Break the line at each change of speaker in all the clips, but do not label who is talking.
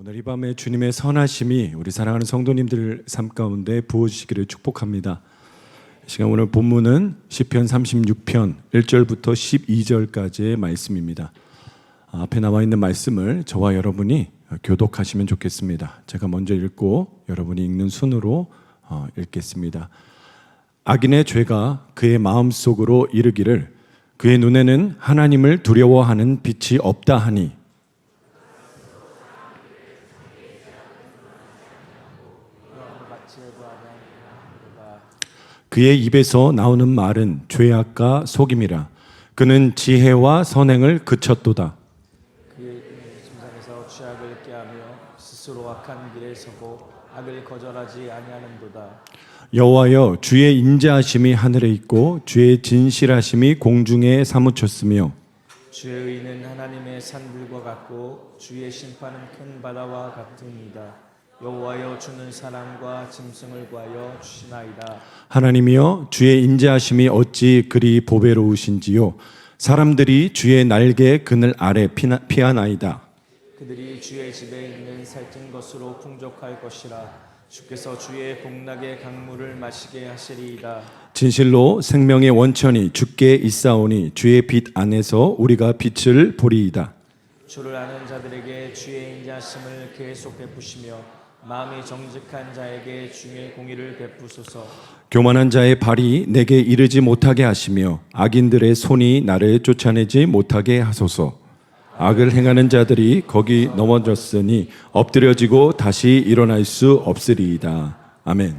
오늘 이 밤에 주님의 선하심이 우리 사랑하는 성도님들 삶 가운데 부어주시기를 축복합니다. 이 시간 오늘 본문은 시편 36편 1절부터 12절까지의 말씀입니다. 앞에 나와 있는 말씀을 저와 여러분이 교독하시면 좋겠습니다. 제가 먼저 읽고 여러분이 읽는 순으로 읽겠습니다. 악인의 죄가 그의 마음속으로 이르기를 그의 눈에는 하나님을 두려워하는 빛이 없다 하니 그의 입에서 나오는 말은 죄악과 속임이라. 그는 지혜와 선행을 그쳤도다.
그의 심상에서 죄악을 깨하며 스스로 악한 길에 서고 악을 거절하지 아니하는도다.
여호와여, 주의 인자하심이 하늘에 있고 주의 진실하심이 공중에 사무쳤으며
주의 의는 하나님의 산들과 같고 주의 심판은 큰 바다와 같으니이다. 여호와여, 주는 사람과 짐승을 구하여 주시나이다.
하나님이여, 주의 인자하심이 어찌 그리 보배로우신지요. 사람들이 주의 날개 그늘 아래 피하나이다.
그들이 주의 집에 있는 살찐 것으로 풍족할 것이라. 주께서 주의 복락의 강물을 마시게 하시리이다.
진실로 생명의 원천이 주께 있사오니 주의 빛 안에서 우리가 빛을 보리이다.
주를 아는 자들에게 주의 인자하심을 계속 베푸시며 마음이 정직한 자에게 주의 공의를 베푸소서.
교만한 자의 발이 내게 이르지 못하게 하시며 악인들의 손이 나를 쫓아내지 못하게 하소서. 악을 행하는 자들이 거기 넘어졌으니 엎드려지고 다시 일어날 수 없으리이다. 아멘.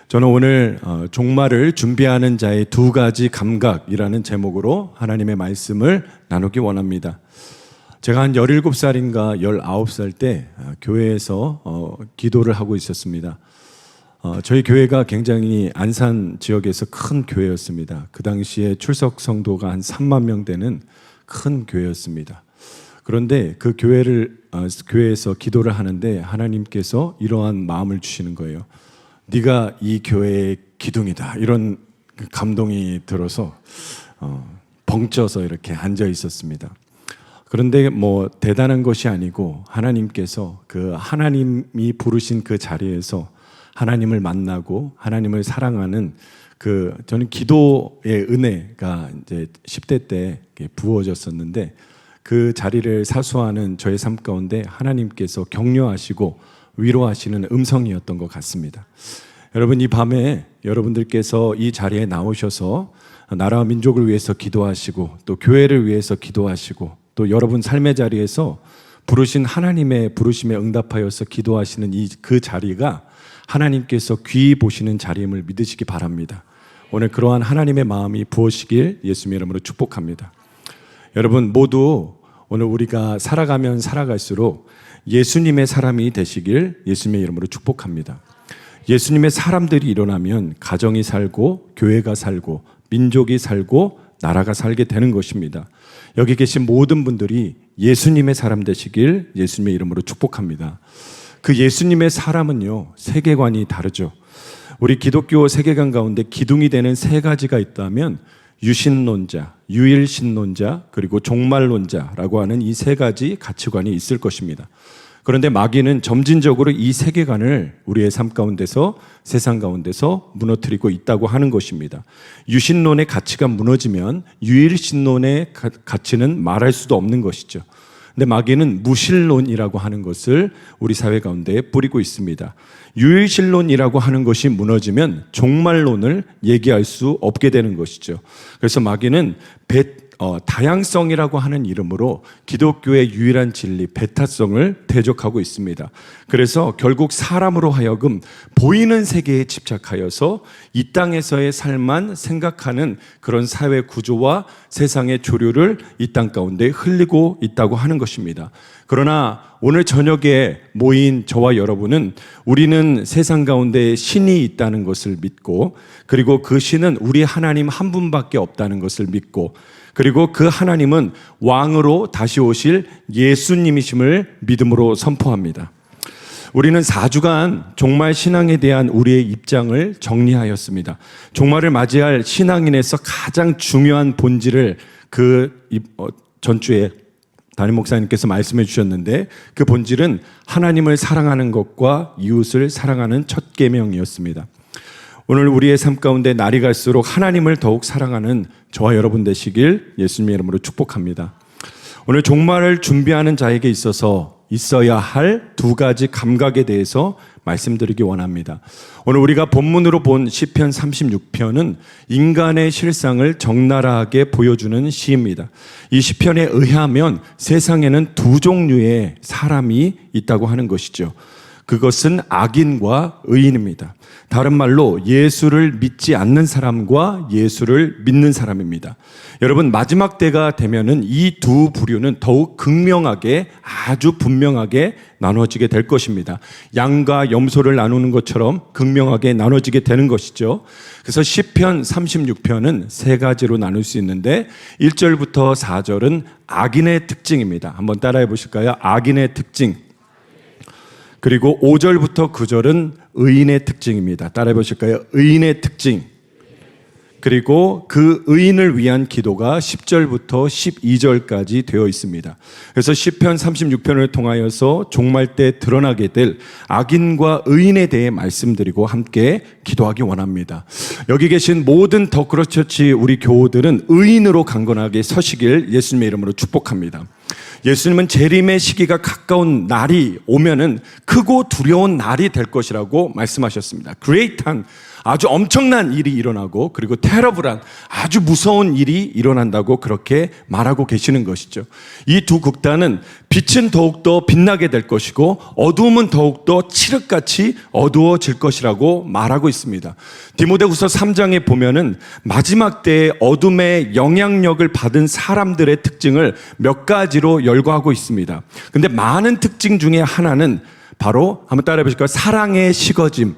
저는 오늘 종말을 준비하는 자의 두 가지 감각이라는 제목으로 하나님의 말씀을 나누기 원합니다. 제가 한 17살인가 19살 때 교회에서 기도를 하고 있었습니다. 저희 교회가 굉장히 안산 지역에서 큰 교회였습니다. 그 당시에 출석 성도가 한 3만 명 되는 큰 교회였습니다. 그런데 그 교회에서 기도를 하는데 하나님께서 이러한 마음을 주시는 거예요. 네가 이 교회의 기둥이다. 이런 감동이 들어서 벙쪄서 이렇게 앉아 있었습니다. 그런데 뭐 대단한 것이 아니고 하나님께서 그 하나님이 부르신 그 자리에서 하나님을 만나고 하나님을 사랑하는 저는 기도의 은혜가 이제 10대 때 부어졌었는데 그 자리를 사수하는 저의 삶 가운데 하나님께서 격려하시고 위로하시는 음성이었던 것 같습니다. 여러분, 이 밤에 여러분들께서 이 자리에 나오셔서 나라와 민족을 위해서 기도하시고 또 교회를 위해서 기도하시고 또 여러분 삶의 자리에서 부르신 하나님의 부르심에 응답하여서 기도하시는 그 자리가 하나님께서 귀히 보시는 자리임을 믿으시기 바랍니다. 오늘 그러한 하나님의 마음이 부어지길 예수님의 이름으로 축복합니다. 여러분 모두 오늘 우리가 살아가면 살아갈수록 예수님의 사람이 되시길 예수님의 이름으로 축복합니다. 예수님의 사람들이 일어나면 가정이 살고 교회가 살고 민족이 살고 나라가 살게 되는 것입니다. 여기 계신 모든 분들이 예수님의 사람 되시길 예수님의 이름으로 축복합니다. 그 예수님의 사람은요, 세계관이 다르죠. 우리 기독교 세계관 가운데 기둥이 되는 세 가지가 있다면 유신론자, 유일신론자, 그리고 종말론자라고 하는 이 세 가지 가치관이 있을 것입니다. 그런데 마귀는 점진적으로 이 세계관을 우리의 삶 가운데서 세상 가운데서 무너뜨리고 있다고 하는 것입니다. 유신론의 가치가 무너지면 유일신론의 가치는 말할 수도 없는 것이죠. 근데 마귀는 무신론이라고 하는 것을 우리 사회 가운데 뿌리고 있습니다. 유일신론이라고 하는 것이 무너지면 종말론을 얘기할 수 없게 되는 것이죠. 그래서 마귀는 다양성이라고 하는 이름으로 기독교의 유일한 진리, 베타성을 대적하고 있습니다. 그래서 결국 사람으로 하여금 보이는 세계에 집착하여서 이 땅에서의 삶만 생각하는 그런 사회 구조와 세상의 조류를 이 땅 가운데 흘리고 있다고 하는 것입니다. 그러나 오늘 저녁에 모인 저와 여러분은 우리는 세상 가운데 신이 있다는 것을 믿고 그리고 그 신은 우리 하나님 한 분밖에 없다는 것을 믿고 그리고 그 하나님은 왕으로 다시 오실 예수님이심을 믿음으로 선포합니다. 우리는 4주간 종말 신앙에 대한 우리의 입장을 정리하였습니다. 종말을 맞이할 신앙인에서 가장 중요한 본질을 전주에 담임 목사님께서 말씀해 주셨는데 그 본질은 하나님을 사랑하는 것과 이웃을 사랑하는 첫 계명이었습니다. 오늘 우리의 삶 가운데 날이 갈수록 하나님을 더욱 사랑하는 저와 여러분 되시길 예수님의 이름으로 축복합니다. 오늘 종말을 준비하는 자에게 있어서 있어야 할 두 가지 감각에 대해서 말씀드리기 원합니다. 오늘 우리가 본문으로 본 시편 36편은 인간의 실상을 적나라하게 보여주는 시입니다. 이 시편에 의하면 세상에는 두 종류의 사람이 있다고 하는 것이죠. 그것은 악인과 의인입니다. 다른 말로 예수를 믿지 않는 사람과 예수를 믿는 사람입니다. 여러분, 마지막 때가 되면은 이 두 부류는 더욱 극명하게, 아주 분명하게 나눠지게 될 것입니다. 양과 염소를 나누는 것처럼 극명하게 나눠지게 되는 것이죠. 그래서 시편 36편은 세 가지로 나눌 수 있는데 1절부터 4절은 악인의 특징입니다. 한번 따라해 보실까요? 악인의 특징. 그리고 5절부터 9절은 의인의 특징입니다. 따라해 보실까요? 의인의 특징. 그리고 그 의인을 위한 기도가 10절부터 12절까지 되어 있습니다. 그래서 시편 36편을 통하여서 종말 때 드러나게 될 악인과 의인에 대해 말씀드리고 함께 기도하기 원합니다. 여기 계신 모든 더크로스처치 우리 교우들은 의인으로 강건하게 서시길 예수님의 이름으로 축복합니다. 예수님은 재림의 시기가 가까운 날이 오면은 크고 두려운 날이 될 것이라고 말씀하셨습니다. 그레이트한 아주 엄청난 일이 일어나고 그리고 테러블한 아주 무서운 일이 일어난다고 그렇게 말하고 계시는 것이죠. 이 두 극단은 빛은 더욱더 빛나게 될 것이고 어두움은 더욱더 칠흑같이 어두워질 것이라고 말하고 있습니다. 디모데후서 3장에 보면은 마지막 때의 어둠의 영향력을 받은 사람들의 특징을 몇 가지로 열거하고 있습니다. 근데 많은 특징 중에 하나는 바로 한번 따라해 보실까요? 사랑의 식어짐.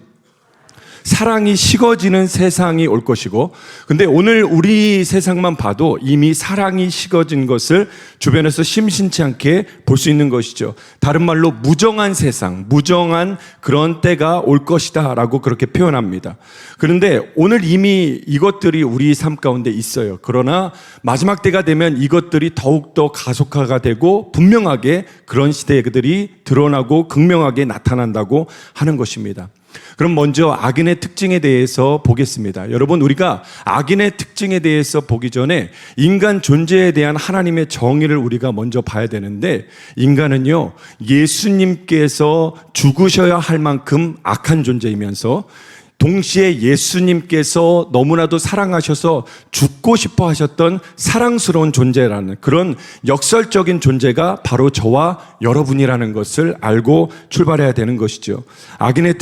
사랑이 식어지는 세상이 올 것이고, 근데 오늘 우리 세상만 봐도 이미 사랑이 식어진 것을 주변에서 심심치 않게 볼 수 있는 것이죠. 다른 말로 무정한 세상, 무정한 그런 때가 올 것이다 라고 그렇게 표현합니다. 그런데 오늘 이미 이것들이 우리 삶 가운데 있어요. 그러나 마지막 때가 되면 이것들이 더욱더 가속화가 되고 분명하게 그런 시대들이 드러나고 극명하게 나타난다고 하는 것입니다. 그럼 먼저 악인의 특징에 대해서 보겠습니다. 여러분, 우리가 악인의 특징에 대해서 보기 전에 인간 존재에 대한 하나님의 정의를 우리가 먼저 봐야 되는데, 인간은요, 예수님께서 죽으셔야 할 만큼 악한 존재이면서 동시에 예수님께서 너무나도 사랑하셔서 죽고 싶어 하셨던 사랑스러운 존재라는 그런 역설적인 존재가 바로 저와 여러분이라는 것을 알고 출발해야 되는 것이죠. 악인의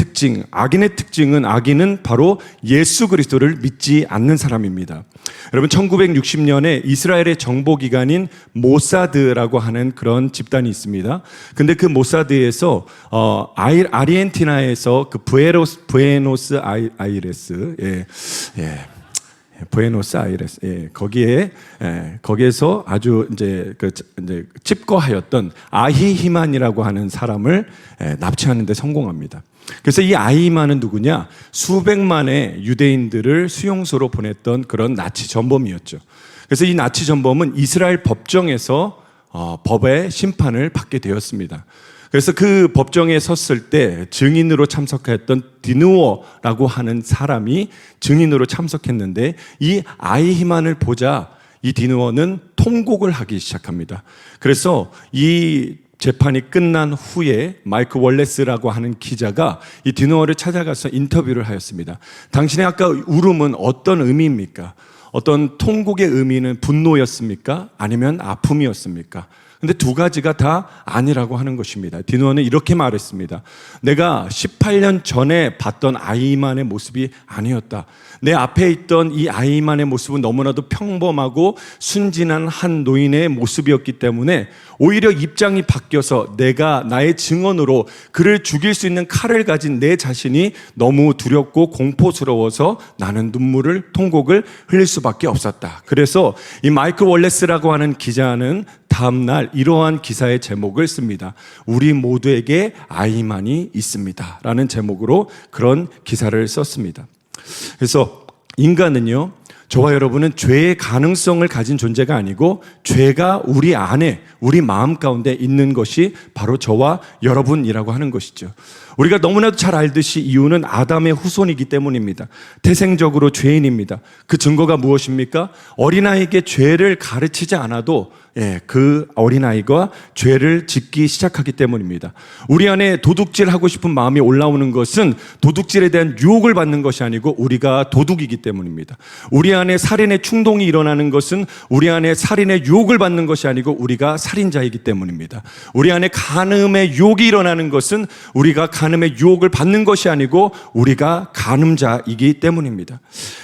특징은 악인은 바로 예수 그리스도를 믿지 않는 사람입니다. 여러분, 1960년에 이스라엘의 정보기관인 모사드라고 하는 그런 집단이 있습니다. 근데 그 모사드에서 아르헨티나에서 그 부에노스 아이레스, 부에노스 아이레스, 거기에서 아주 이제 칩거하였던 아히히만이라고 하는 사람을 납치하는데 성공합니다. 그래서 이 아히히만은 누구냐? 수백만의 유대인들을 수용소로 보냈던 그런 나치 전범이었죠. 그래서 이 나치 전범은 이스라엘 법정에서 법의 심판을 받게 되었습니다. 그래서 그 법정에 섰을 때 증인으로 참석했던 디누어라고 하는 사람이 증인으로 참석했는데, 이 아히히만을 보자 이 디누어는 통곡을 하기 시작합니다. 그래서 이 재판이 끝난 후에 마이크 월레스라고 하는 기자가 이 디누어를 찾아가서 인터뷰를 하였습니다. 당신의 아까 울음은 어떤 의미입니까? 어떤 통곡의 의미는 분노였습니까? 아니면 아픔이었습니까? 근데 두 가지가 다 아니라고 하는 것입니다. 디누어는 이렇게 말했습니다. 내가 18년 전에 봤던 아이만의 모습이 아니었다. 내 앞에 있던 이 아이만의 모습은 너무나도 평범하고 순진한 한 노인의 모습이었기 때문에 오히려 입장이 바뀌어서 내가 나의 증언으로 그를 죽일 수 있는 칼을 가진 내 자신이 너무 두렵고 공포스러워서 나는 통곡을 흘릴 수밖에 없었다. 그래서 이 마이클 월레스라고 하는 기자는 다음날 이러한 기사의 제목을 씁니다. 우리 모두에게 아이만이 있습니다 라는 제목으로 그런 기사를 썼습니다. 그래서 인간은요, 저와 여러분은 죄의 가능성을 가진 존재가 아니고 죄가 우리 안에, 우리 마음 가운데 있는 것이 바로 저와 여러분이라고 하는 것이죠. 우리가 너무나도 잘 알듯이 이유는 아담의 후손이기 때문입니다. 태생적으로 죄인입니다. 그 증거가 무엇입니까? 어린아이에게 죄를 가르치지 않아도 그 어린아이가 죄를 짓기 시작하기 때문입니다. 우리 안에 도둑질하고 싶은 마음이 올라오는 것은 도둑질에 대한 유혹을 받는 것이 아니고 우리가 도둑이기 때문입니다. 우리 안에 살인의 충동이 일어나는 것은 우리 안에 살인의 유혹을 받는 것이 아니고 우리가 살인자이기 때문입니다. 우리 안에 간음의 유혹이 일어나는 것은 우리가 간음의 유혹을 받는 것이 아니고 우리가 간음자이기 때문입니다.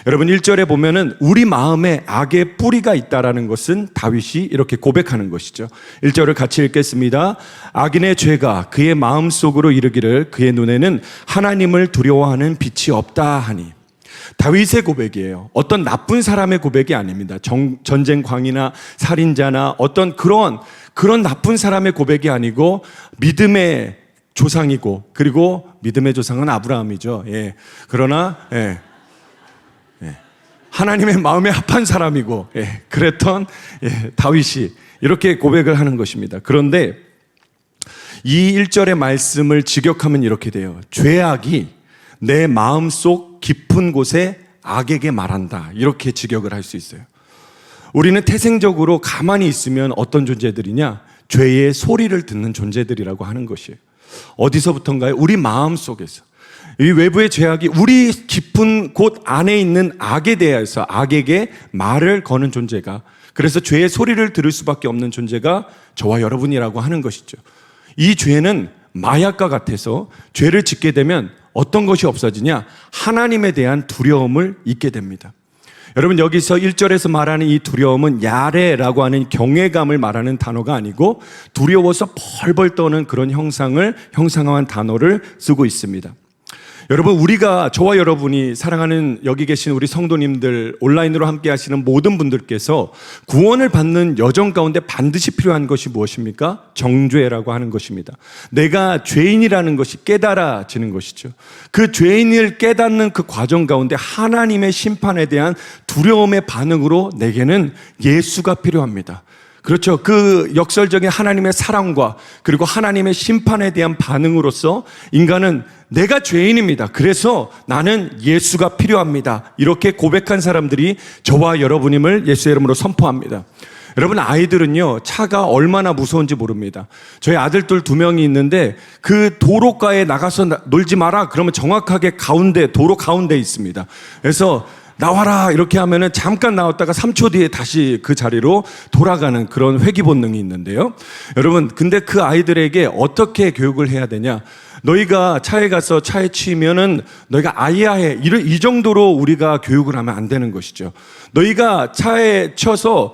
여러분 1절에 보면은 우리 마음에 악의 뿌리가 있다라는 것은 다윗이 이렇게 고백하는 것이죠. 1절을 같이 읽겠습니다. 악인의 죄가 그의 마음속으로 이르기를 그의 눈에는 하나님을 두려워하는 빛이 없다 하니. 다윗의 고백이에요. 어떤 나쁜 사람의 고백이 아닙니다. 전쟁광이나 살인자나 어떤 그런 나쁜 사람의 고백이 아니고 믿음의 조상이고, 그리고 믿음의 조상은 아브라함이죠. 그러나 하나님의 마음에 합한 사람이고, 그랬던 다윗이 이렇게 고백을 하는 것입니다. 그런데 이 1절의 말씀을 직역하면 이렇게 돼요. 죄악이 내 마음속 깊은 곳에 악에게 말한다. 이렇게 직역을 할 수 있어요. 우리는 태생적으로 가만히 있으면 어떤 존재들이냐? 죄의 소리를 듣는 존재들이라고 하는 것이에요. 어디서부터인가요? 우리 마음 속에서. 이 외부의 죄악이 우리 깊은 곳 안에 있는 악에 대해서 악에게 말을 거는 존재가, 그래서 죄의 소리를 들을 수밖에 없는 존재가 저와 여러분이라고 하는 것이죠. 이 죄는 마약과 같아서 죄를 짓게 되면 어떤 것이 없어지냐? 하나님에 대한 두려움을 잊게 됩니다. 여러분 여기서 1절에서 말하는 이 두려움은 야레라고 하는 경외감을 말하는 단어가 아니고 두려워서 벌벌 떠는 그런 형상화한 단어를 쓰고 있습니다. 여러분 우리가, 저와 여러분이 사랑하는 여기 계신 우리 성도님들, 온라인으로 함께 하시는 모든 분들께서 구원을 받는 여정 가운데 반드시 필요한 것이 무엇입니까? 정죄라고 하는 것입니다. 내가 죄인이라는 것이 깨달아지는 것이죠. 그 죄인을 깨닫는 그 과정 가운데 하나님의 심판에 대한 두려움의 반응으로 내게는 예수가 필요합니다. 그렇죠. 그 역설적인 하나님의 사랑과 그리고 하나님의 심판에 대한 반응으로서 인간은 내가 죄인입니다. 그래서 나는 예수가 필요합니다. 이렇게 고백한 사람들이 저와 여러분임을 예수의 이름으로 선포합니다. 여러분 아이들은요 차가 얼마나 무서운지 모릅니다. 저희 아들들 2명이 있는데 그 도로가에 나가서 놀지 마라 그러면 정확하게 도로 가운데 있습니다. 그래서 나와라 이렇게 하면은 잠깐 나왔다가 3초 뒤에 다시 그 자리로 돌아가는 그런 회귀 본능이 있는데요. 여러분 근데 그 아이들에게 어떻게 교육을 해야 되냐? 너희가 차에 가서 차에 치면은 너희가 아야해 이 정도로 우리가 교육을 하면 안 되는 것이죠. 너희가 차에 쳐서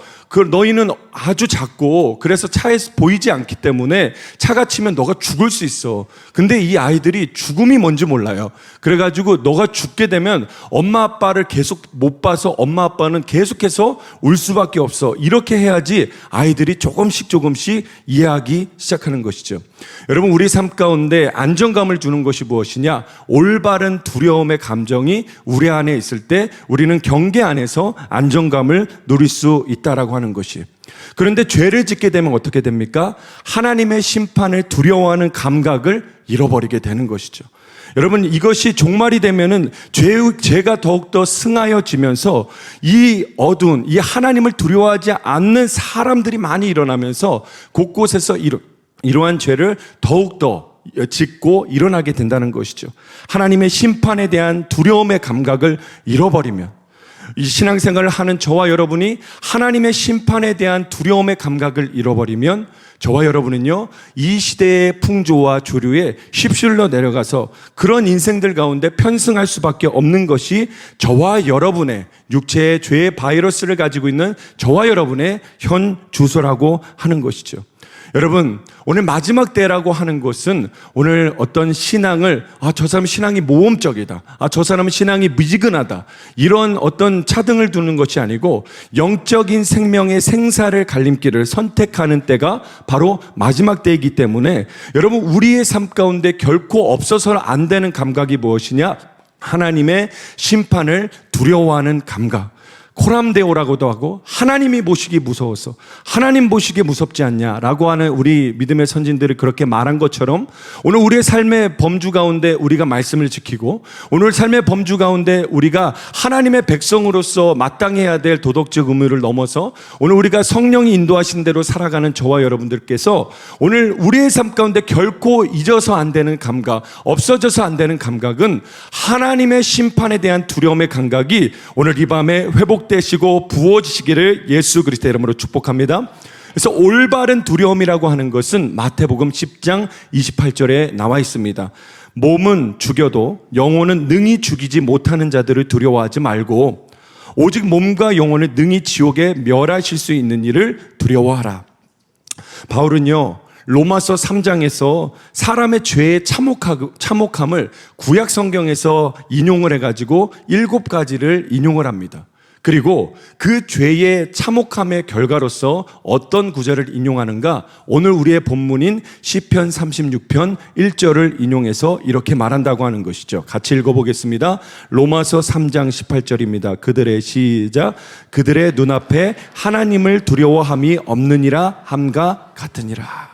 너희는 아주 작고 그래서 차에서 보이지 않기 때문에 차가 치면 너가 죽을 수 있어. 근데 이 아이들이 죽음이 뭔지 몰라요. 그래가지고 너가 죽게 되면 엄마 아빠를 계속 못 봐서 엄마 아빠는 계속해서 울 수밖에 없어. 이렇게 해야지 아이들이 조금씩 이해하기 시작하는 것이죠. 여러분 우리 삶 가운데 안정감을 주는 것이 무엇이냐? 올바른 두려움의 감정이 우리 안에 있을 때 우리는 경계 안에서 안정감을 누릴 수 있다라고 하는 것이. 그런데 죄를 짓게 되면 어떻게 됩니까? 하나님의 심판을 두려워하는 감각을 잃어버리게 되는 것이죠. 여러분 이것이 종말이 되면은 죄가 더욱더 승하여지면서 이 어두운 이 하나님을 두려워하지 않는 사람들이 많이 일어나면서 곳곳에서 이러한 죄를 더욱더 짓고 일어나게 된다는 것이죠. 하나님의 심판에 대한 두려움의 감각을 잃어버리면, 이 신앙생활을 하는 저와 여러분이 하나님의 심판에 대한 두려움의 감각을 잃어버리면 저와 여러분은요 이 시대의 풍조와 주류에 휩쓸려 내려가서 그런 인생들 가운데 편승할 수밖에 없는 것이 저와 여러분의 육체의 죄의 바이러스를 가지고 있는 저와 여러분의 현 주소라고 하는 것이죠. 여러분 오늘 마지막 때라고 하는 것은 오늘 어떤 신앙을 저 사람 신앙이 모험적이다, 저 사람은 신앙이 미지근하다, 이런 어떤 차등을 두는 것이 아니고 영적인 생명의 생사를 갈림길을 선택하는 때가 바로 마지막 때이기 때문에 여러분 우리의 삶 가운데 결코 없어서는 안 되는 감각이 무엇이냐? 하나님의 심판을 두려워하는 감각. 코람데오라고도 하고 하나님이 보시기 무서워서 하나님 보시기 무섭지 않냐라고 하는 우리 믿음의 선진들이 그렇게 말한 것처럼 오늘 우리의 삶의 범주 가운데 우리가 말씀을 지키고 오늘 삶의 범주 가운데 우리가 하나님의 백성으로서 마땅해야 될 도덕적 의무를 넘어서 오늘 우리가 성령이 인도하신 대로 살아가는 저와 여러분들께서 오늘 우리의 삶 가운데 결코 잊어서 안 되는 감각, 없어져서 안 되는 감각은 하나님의 심판에 대한 두려움의 감각이 오늘 이 밤에 회복되시고 부어지시기를 예수 그리스도의 이름으로 축복합니다. 그래서 올바른 두려움이라고 하는 것은 마태복음 10장 28절에 나와 있습니다. 몸은 죽여도 영혼은 능히 죽이지 못하는 자들을 두려워하지 말고 오직 몸과 영혼을 능히 지옥에 멸하실 수 있는 일을 두려워하라. 바울은요, 로마서 3장에서 사람의 죄의 참혹함을 구약 성경에서 인용을 해가지고 7가지를 인용을 합니다. 그리고 그 죄의 참혹함의 결과로서 어떤 구절을 인용하는가? 오늘 우리의 본문인 시편 36편 1절을 인용해서 이렇게 말한다고 하는 것이죠. 같이 읽어보겠습니다. 로마서 3장 18절입니다. 그들의 시작. 그들의 눈앞에 하나님을 두려워함이 없느니라 함과 같으니라.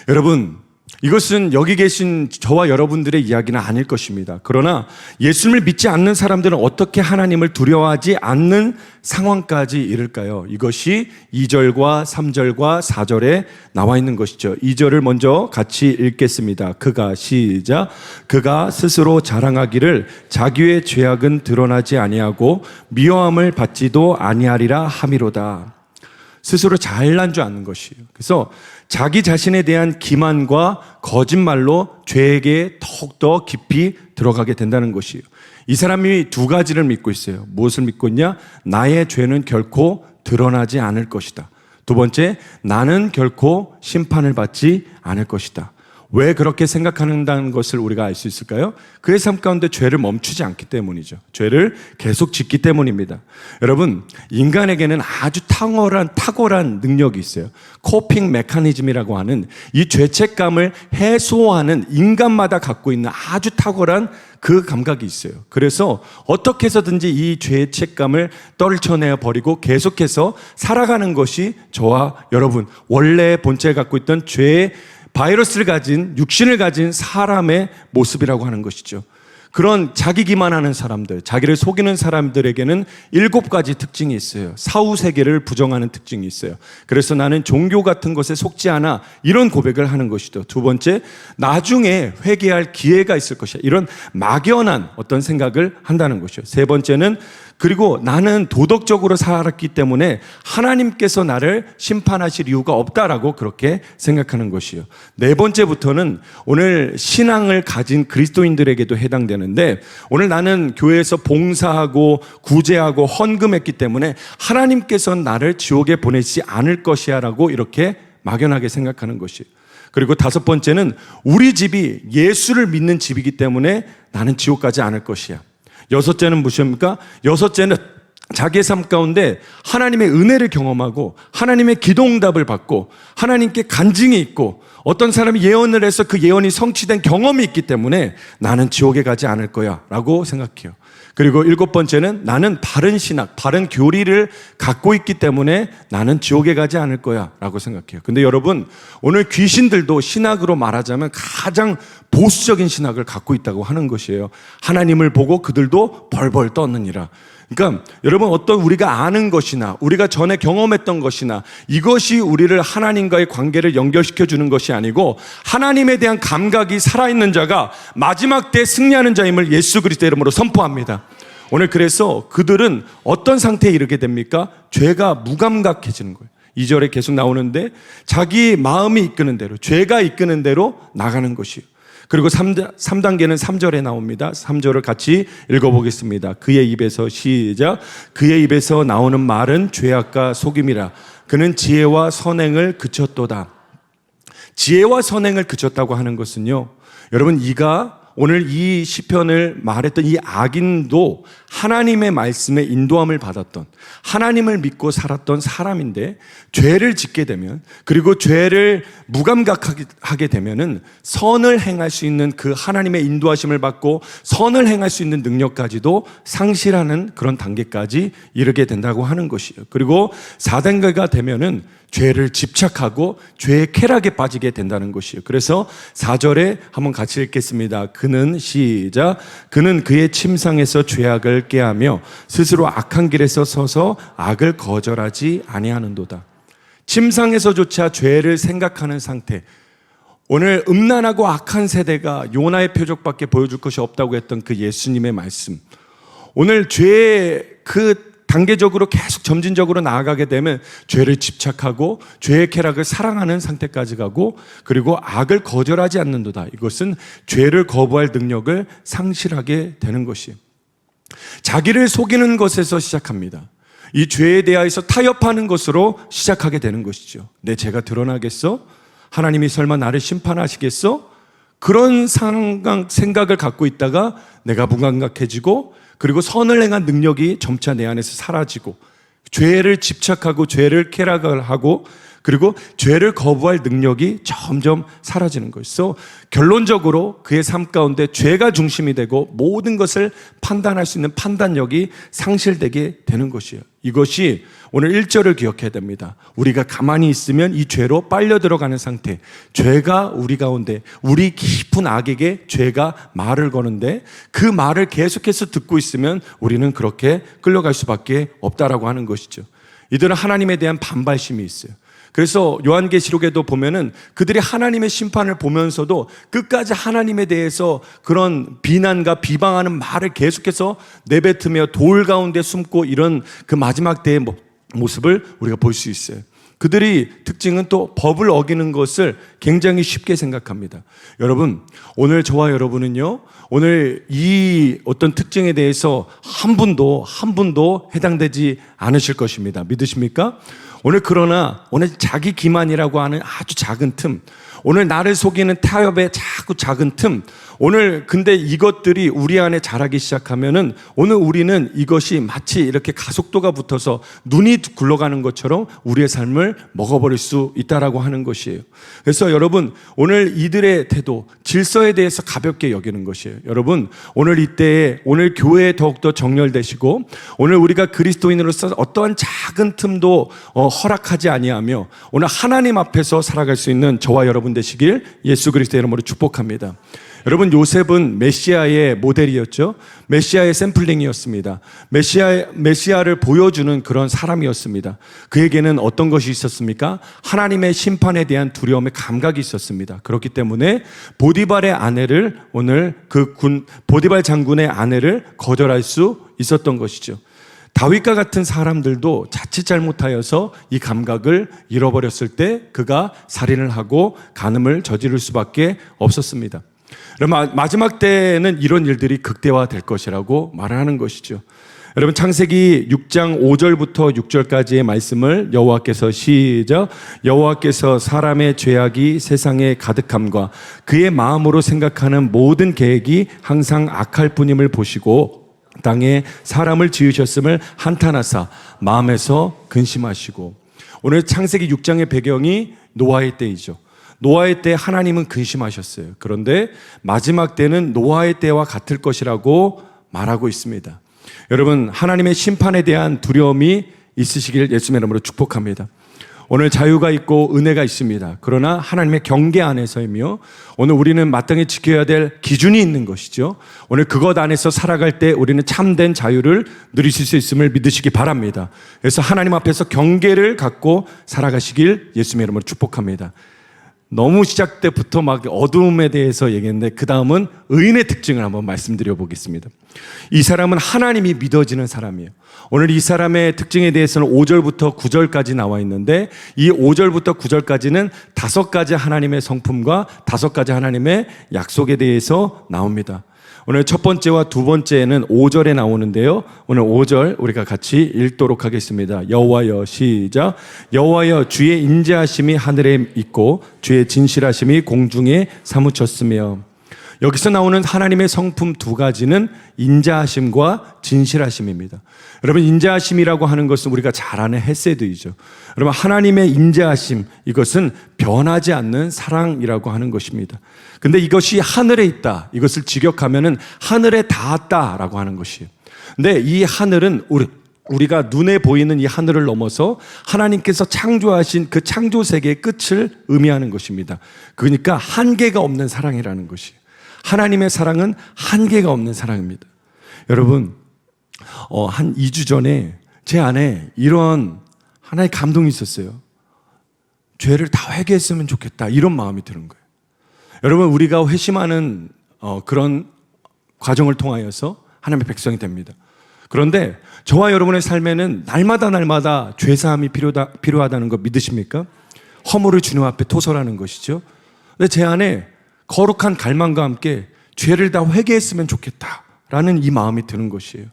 여러분, 이것은 여기 계신 저와 여러분들의 이야기는 아닐 것입니다. 그러나 예수님을 믿지 않는 사람들은 어떻게 하나님을 두려워하지 않는 상황까지 이를까요? 이것이 2절과 3절과 4절에 나와 있는 것이죠. 2절을 먼저 같이 읽겠습니다. 그가 시작. 그가 스스로 자랑하기를 자기의 죄악은 드러나지 아니하고 미워함을 받지도 아니하리라 함이로다. 스스로 잘난 줄 아는 것이에요. 그래서 자기 자신에 대한 기만과 거짓말로 죄에게 더욱더 깊이 들어가게 된다는 것이에요. 이 사람이 2가지를 믿고 있어요. 무엇을 믿고 있냐? 나의 죄는 결코 드러나지 않을 것이다. 2번째, 나는 결코 심판을 받지 않을 것이다. 왜 그렇게 생각한다는 것을 우리가 알 수 있을까요? 그의 삶 가운데 죄를 멈추지 않기 때문이죠. 죄를 계속 짓기 때문입니다. 여러분, 인간에게는 아주 탁월한 능력이 있어요. 코핑 메커니즘이라고 하는 이 죄책감을 해소하는 인간마다 갖고 있는 아주 탁월한 그 감각이 있어요. 그래서 어떻게 해서든지 이 죄책감을 떨쳐내 버리고 계속해서 살아가는 것이 저와 여러분 원래 본체에 갖고 있던 죄의 바이러스를 가진, 육신을 가진 사람의 모습이라고 하는 것이죠. 그런 자기 기만하는 사람들, 자기를 속이는 사람들에게는 7가지 특징이 있어요. 사후세계를 부정하는 특징이 있어요. 그래서 나는 종교 같은 것에 속지 않아, 이런 고백을 하는 것이죠. 2번째, 나중에 회개할 기회가 있을 것이야, 이런 막연한 어떤 생각을 한다는 것이죠. 3번째는 그리고 나는 도덕적으로 살았기 때문에 하나님께서 나를 심판하실 이유가 없다라고 그렇게 생각하는 것이요. 4번째부터는 오늘 신앙을 가진 그리스도인들에게도 해당되는데, 오늘 나는 교회에서 봉사하고 구제하고 헌금했기 때문에 하나님께서 나를 지옥에 보내지 않을 것이야 라고 이렇게 막연하게 생각하는 것이에요. 그리고 5번째는 우리 집이 예수를 믿는 집이기 때문에 나는 지옥 가지 않을 것이야. 6째는 무엇입니까? 6째는 자기의 삶 가운데 하나님의 은혜를 경험하고 하나님의 기도응답을 받고 하나님께 간증이 있고 어떤 사람이 예언을 해서 그 예언이 성취된 경험이 있기 때문에 나는 지옥에 가지 않을 거야 라고 생각해요. 그리고 7번째는 나는 바른 신학, 바른 교리를 갖고 있기 때문에 나는 지옥에 가지 않을 거야 라고 생각해요. 근데 여러분, 오늘 귀신들도 신학으로 말하자면 가장 보수적인 신학을 갖고 있다고 하는 것이에요. 하나님을 보고 그들도 벌벌 떠느니라. 그러니까 여러분, 어떤 우리가 아는 것이나 우리가 전에 경험했던 것이나 이것이 우리를 하나님과의 관계를 연결시켜 주는 것이 아니고 하나님에 대한 감각이 살아있는 자가 마지막 때 승리하는 자임을 예수 그리스도의 이름으로 선포합니다. 오늘 그래서 그들은 어떤 상태에 이르게 됩니까? 죄가 무감각해지는 거예요. 2절에 계속 나오는데 자기 마음이 이끄는 대로, 죄가 이끄는 대로 나가는 것이에요. 그리고 3단계는 3절에 나옵니다. 3절을 같이 읽어보겠습니다. 그의 입에서 시작. 그의 입에서 나오는 말은 죄악과 속임이라. 그는 지혜와 선행을 그쳤도다. 지혜와 선행을 그쳤다고 하는 것은요, 여러분, 이가 오늘 이 시편을 말했던 이 악인도 하나님의 말씀에 인도함을 받았던, 하나님을 믿고 살았던 사람인데 죄를 짓게 되면, 그리고 죄를 무감각하게 되면은 선을 행할 수 있는 그 하나님의 인도하심을 받고 선을 행할 수 있는 능력까지도 상실하는 그런 단계까지 이르게 된다고 하는 것이에요. 그리고 4단계가 되면은 죄를 집착하고 죄의 쾌락에 빠지게 된다는 것이에요. 그래서 4절에 한번 같이 읽겠습니다. 그는 시작. 그는 그의 침상에서 죄악을 깨하며 스스로 악한 길에서 서서 악을 거절하지 아니하는도다. 침상에서조차 죄를 생각하는 상태. 오늘 음란하고 악한 세대가 요나의 표적밖에 보여줄 것이 없다고 했던 그 예수님의 말씀. 오늘 죄의 그 단계적으로 계속 점진적으로 나아가게 되면 죄를 집착하고 죄의 쾌락을 사랑하는 상태까지 가고, 그리고 악을 거절하지 않는도다. 이것은 죄를 거부할 능력을 상실하게 되는 것이에요. 자기를 속이는 것에서 시작합니다. 이 죄에 대하여서 타협하는 것으로 시작하게 되는 것이죠. 내 죄가 드러나겠어? 하나님이 설마 나를 심판하시겠어? 그런 생각을 갖고 있다가 내가 무감각해지고, 그리고 선을 행한 능력이 점차 내 안에서 사라지고, 죄를 집착하고 죄를 쾌락을 하고, 그리고 죄를 거부할 능력이 점점 사라지는 것이죠. 결론적으로 그의 삶 가운데 죄가 중심이 되고 모든 것을 판단할 수 있는 판단력이 상실되게 되는 것이에요. 이것이 오늘 1절을 기억해야 됩니다. 우리가 가만히 있으면 이 죄로 빨려 들어가는 상태. 죄가 우리 가운데, 우리 깊은 악에게 죄가 말을 거는데 그 말을 계속해서 듣고 있으면 우리는 그렇게 끌려갈 수밖에 없다라고 하는 것이죠. 이들은 하나님에 대한 반발심이 있어요. 그래서 요한계시록에도 보면은 그들이 하나님의 심판을 보면서도 끝까지 하나님에 대해서 그런 비난과 비방하는 말을 계속해서 내뱉으며 돌 가운데 숨고 이런 그 마지막 때의 모습을 우리가 볼 수 있어요. 그들이 특징은 또 법을 어기는 것을 굉장히 쉽게 생각합니다. 여러분, 오늘 저와 여러분은요, 오늘 이 어떤 특징에 대해서 한 분도 해당되지 않으실 것입니다. 믿으십니까? 오늘 그러나 오늘 자기 기만이라고 하는 아주 작은 틈, 오늘 나를 속이는 타협의 자꾸 작은 틈, 오늘 근데 이것들이 우리 안에 자라기 시작하면은 오늘 우리는 이것이 마치 이렇게 가속도가 붙어서 눈이 굴러가는 것처럼 우리의 삶을 먹어버릴 수 있다라고 하는 것이에요. 그래서 여러분, 오늘 이들의 태도, 질서에 대해서 가볍게 여기는 것이에요. 여러분, 오늘 이때에 오늘 교회에 더욱더 정렬되시고 오늘 우리가 그리스도인으로서 어떠한 작은 틈도 허락하지 아니하며 오늘 하나님 앞에서 살아갈 수 있는 저와 여러분 되시길 예수 그리스도의 이름으로 축복합니다. 여러분, 요셉은 메시아의 모델이었죠. 메시아의 샘플링이었습니다. 메시아를 보여주는 그런 사람이었습니다. 그에게는 어떤 것이 있었습니까? 하나님의 심판에 대한 두려움의 감각이 있었습니다. 그렇기 때문에 보디발의 아내를 오늘 보디발 장군의 아내를 거절할 수 있었던 것이죠. 다윗과 같은 사람들도 자칫 잘못하여서 이 감각을 잃어버렸을 때 그가 살인을 하고 간음을 저지를 수밖에 없었습니다. 마지막 때는 이런 일들이 극대화될 것이라고 말하는 것이죠. 여러분, 창세기 6장 5절부터 6절까지의 말씀을 여호와께서 시작. 여호와께서 사람의 죄악이 세상에 가득함과 그의 마음으로 생각하는 모든 계획이 항상 악할 뿐임을 보시고 땅에 사람을 지으셨음을 한탄하사 마음에서 근심하시고. 오늘 창세기 6장의 배경이 노아의 때이죠. 노아의 때 하나님은 근심하셨어요. 그런데 마지막 때는 노아의 때와 같을 것이라고 말하고 있습니다. 여러분, 하나님의 심판에 대한 두려움이 있으시길 예수님의 이름으로 축복합니다. 오늘 자유가 있고 은혜가 있습니다. 그러나 하나님의 경계 안에서이며 오늘 우리는 마땅히 지켜야 될 기준이 있는 것이죠. 오늘 그것 안에서 살아갈 때 우리는 참된 자유를 누리실 수 있음을 믿으시기 바랍니다. 그래서 하나님 앞에서 경계를 갖고 살아가시길 예수님의 이름으로 축복합니다. 너무 시작 때부터 막 어두움에 대해서 얘기했는데 그 다음은 의인의 특징을 한번 말씀드려 보겠습니다. 이 사람은 하나님이 믿어지는 사람이에요. 오늘 이 사람의 특징에 대해서는 5절부터 9절까지 나와 있는데 이 5절부터 9절까지는 5가지 하나님의 성품과 5가지 하나님의 약속에 대해서 나옵니다. 오늘 첫 번째와 두 번째는 5절에 나오는데요. 오늘 5절 우리가 같이 읽도록 하겠습니다. 여호와여, 시작. 여호와여, 주의 인자하심이 하늘에 있고 주의 진실하심이 공중에 사무쳤으며 여기서 나오는 하나님의 성품 두 가지는 인자하심과 진실하심입니다. 여러분, 인자하심이라고 하는 것은 우리가 잘 아는 헤세드이죠. 여러분, 하나님의 인자하심, 이것은 변하지 않는 사랑이라고 하는 것입니다. 근데 이것이 하늘에 있다, 이것을 직역하면은 하늘에 닿았다라고 하는 것이에요. 근데 이 하늘은 우리가 눈에 보이는 이 하늘을 넘어서 하나님께서 창조하신 그 창조 세계의 끝을 의미하는 것입니다. 그러니까 한계가 없는 사랑이라는 것이에요. 하나님의 사랑은 한계가 없는 사랑입니다. 여러분, 한 2주 전에 제 안에 이런 하나의 감동이 있었어요. 죄를 다 회개했으면 좋겠다, 이런 마음이 드는 거예요. 여러분, 우리가 회심하는 그런 과정을 통하여서 하나님의 백성이 됩니다. 그런데 저와 여러분의 삶에는 날마다 죄사함이 필요하다는 거 믿으십니까? 허물을 주님 앞에 토설하는 것이죠. 근데 제 안에 거룩한 갈망과 함께 죄를 다 회개했으면 좋겠다라는 이 마음이 드는 것이에요.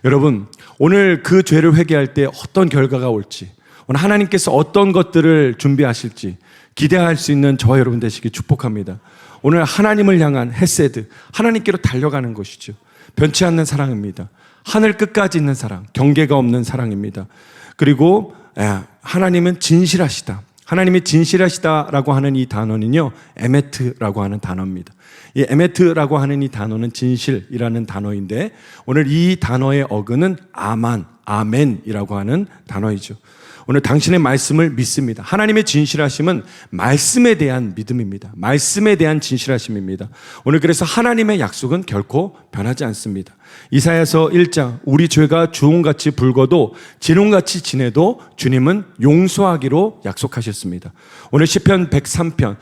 여러분, 오늘 그 죄를 회개할 때 어떤 결과가 올지, 오늘 하나님께서 어떤 것들을 준비하실지 기대할 수 있는 저와 여러분 되시기 축복합니다. 오늘 하나님을 향한 헤세드, 하나님께로 달려가는 것이죠. 변치 않는 사랑입니다. 하늘 끝까지 있는 사랑, 경계가 없는 사랑입니다. 그리고 하나님은 진실하시다. 하나님이 진실하시다라고 하는 이 단어는요, 에메트라고 하는 단어입니다. 이 에메트라고 하는 이 단어는 진실이라는 단어인데, 오늘 이 단어의 어근은 아멘이라고 하는 단어이죠. 오늘 당신의 말씀을 믿습니다. 하나님의 진실하심은 말씀에 대한 믿음입니다. 말씀에 대한 진실하심입니다. 오늘 그래서 하나님의 약속은 결코 변하지 않습니다. 이사야서 1장, 우리 죄가 주홍같이 붉어도 진홍같이 지내도 주님은 용서하기로 약속하셨습니다. 오늘 시편 103편,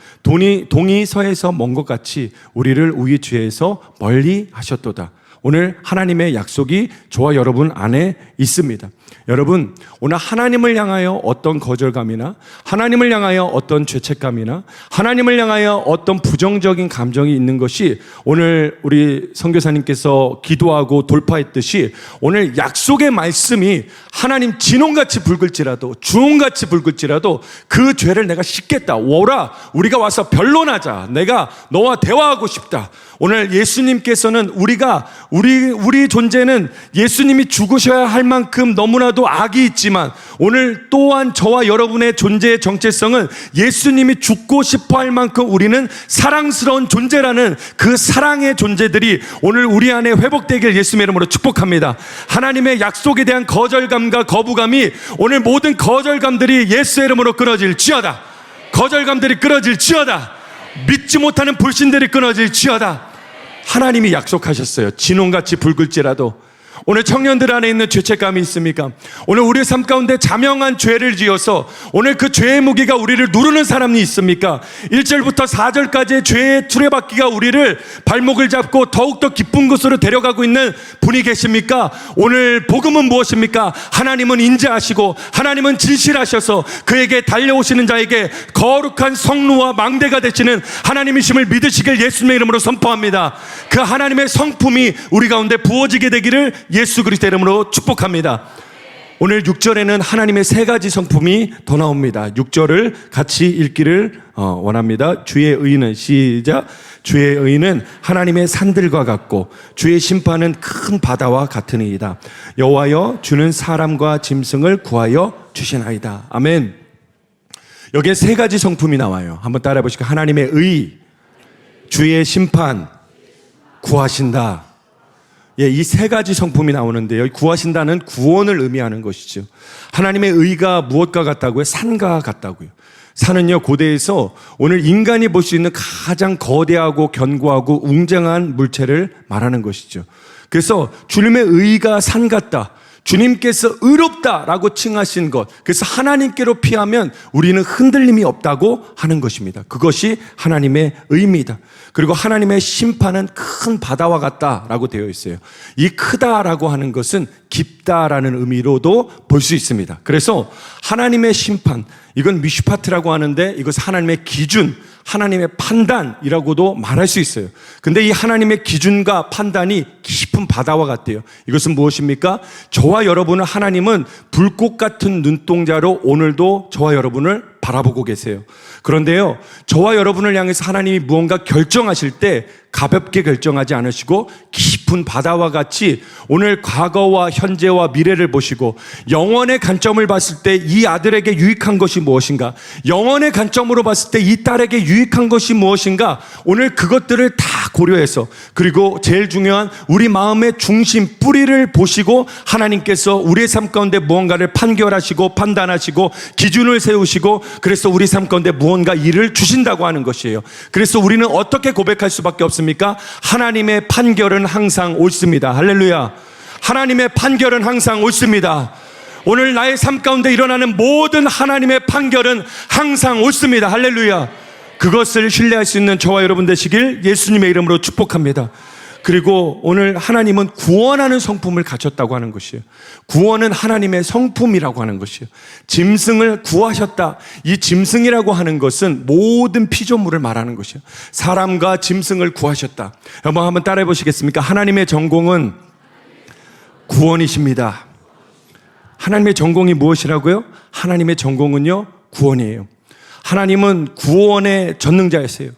동이 서에서 먼 것 같이 우리를 우리 죄에서 멀리 하셨도다. 오늘 하나님의 약속이 저와 여러분 안에 있습니다. 여러분, 오늘 하나님을 향하여 어떤 거절감이나 하나님을 향하여 어떤 죄책감이나 하나님을 향하여 어떤 부정적인 감정이 있는 것이 오늘 우리 선교사님께서 기도하고 돌파했듯이 오늘 약속의 말씀이 하나님 진홍같이 붉을지라도 주홍같이 붉을지라도 그 죄를 내가 씻겠다. 오라, 우리가 와서 변론하자. 내가 너와 대화하고 싶다. 오늘 예수님께서는 우리 존재는 예수님이 죽으셔야 할 만큼 너무나도 악이 있지만 오늘 또한 저와 여러분의 존재의 정체성은 예수님이 죽고 싶어 할 만큼 우리는 사랑스러운 존재라는 그 사랑의 존재들이 오늘 우리 안에 회복되길 예수님의 이름으로 축복합니다. 하나님의 약속에 대한 거절감과 거부감이 오늘 모든 거절감들이 예수의 이름으로 끊어질지어다. 거절감들이 끊어질지어다. 믿지 못하는 불신들이 끊어질지어다. 하나님이 약속하셨어요. 진홍같이 붉을지라도. 오늘 청년들 안에 있는 죄책감이 있습니까? 오늘 우리의 삶 가운데 자명한 죄를 지어서 오늘 그 죄의 무게가 우리를 누르는 사람이 있습니까? 1절부터 4절까지의 죄의 투레바퀴가 우리를 발목을 잡고 더욱더 기쁜 곳으로 데려가고 있는 분이 계십니까? 오늘 복음은 무엇입니까? 하나님은 인자하시고 하나님은 진실하셔서 그에게 달려오시는 자에게 거룩한 성루와 망대가 되시는 하나님이심을 믿으시길 예수님의 이름으로 선포합니다. 그 하나님의 성품이 우리 가운데 부어지게 되기를 예수 그리스도의 이름으로 축복합니다. 오늘 6절에는 하나님의 세 가지 성품이 더 나옵니다. 6절을 같이 읽기를 원합니다. 주의 의는, 시작. 주의 의는 하나님의 산들과 같고 주의 심판은 큰 바다와 같으니이다. 여호와여, 주는 사람과 짐승을 구하여 주시나이다. 아멘. 여기에 세 가지 성품이 나와요. 한번 따라해 보시죠. 하나님의 의, 주의 심판, 구하신다. 이 세 가지 성품이 나오는데요. 구하신다는 구원을 의미하는 것이죠. 하나님의 의가 무엇과 같다고요? 산과 같다고요. 산은요, 고대에서 오늘 인간이 볼 수 있는 가장 거대하고 견고하고 웅장한 물체를 말하는 것이죠. 그래서 주님의 의가 산 같다. 주님께서 의롭다라고 칭하신 것, 그래서 하나님께로 피하면 우리는 흔들림이 없다고 하는 것입니다. 그것이 하나님의 의입니다. 그리고 하나님의 심판은 큰 바다와 같다라고 되어 있어요. 이 크다라고 하는 것은 깊다라는 의미로도 볼 수 있습니다. 그래서 하나님의 심판, 이건 미슈파트라고 하는데 이것은 하나님의 기준, 하나님의 판단이라고도 말할 수 있어요. 근데 이 하나님의 기준과 판단이 깊은 바다와 같대요. 이것은 무엇입니까? 저와 여러분은 하나님은 불꽃 같은 눈동자로 오늘도 저와 여러분을 바라보고 계세요. 그런데요, 저와 여러분을 향해서 하나님이 무언가 결정하실 때 가볍게 결정하지 않으시고 깊은 바다와 같이 오늘 과거와 현재와 미래를 보시고 영원의 관점을 봤을 때 이 아들에게 유익한 것이 무엇인가, 영원의 관점으로 봤을 때 이 딸에게 유익한 것이 무엇인가, 오늘 그것들을 다 고려해서, 그리고 제일 중요한 우리 마음의 중심 뿌리를 보시고 하나님께서 우리의 삶 가운데 무언가를 판결하시고 판단하시고 기준을 세우시고, 그래서 우리 삶 가운데 무언가 일을 주신다고 하는 것이에요. 그래서 우리는 어떻게 고백할 수밖에 없습니까? 하나님의 판결은 항상 옳습니다. 할렐루야. 하나님의 판결은 항상 옳습니다. 오늘 나의 삶 가운데 일어나는 모든 하나님의 판결은 항상 옳습니다. 할렐루야. 그것을 신뢰할 수 있는 저와 여러분 되시길 예수님의 이름으로 축복합니다. 그리고 오늘 하나님은 구원하는 성품을 가졌다고 하는 것이에요. 구원은 하나님의 성품이라고 하는 것이에요. 짐승을 구하셨다. 이 짐승이라고 하는 것은 모든 피조물을 말하는 것이에요. 사람과 짐승을 구하셨다. 한번 따라해 보시겠습니까? 하나님의 전공은 구원이십니다. 하나님의 전공이 무엇이라고요? 하나님의 전공은요, 구원이에요. 하나님은 구원의 전능자이세요.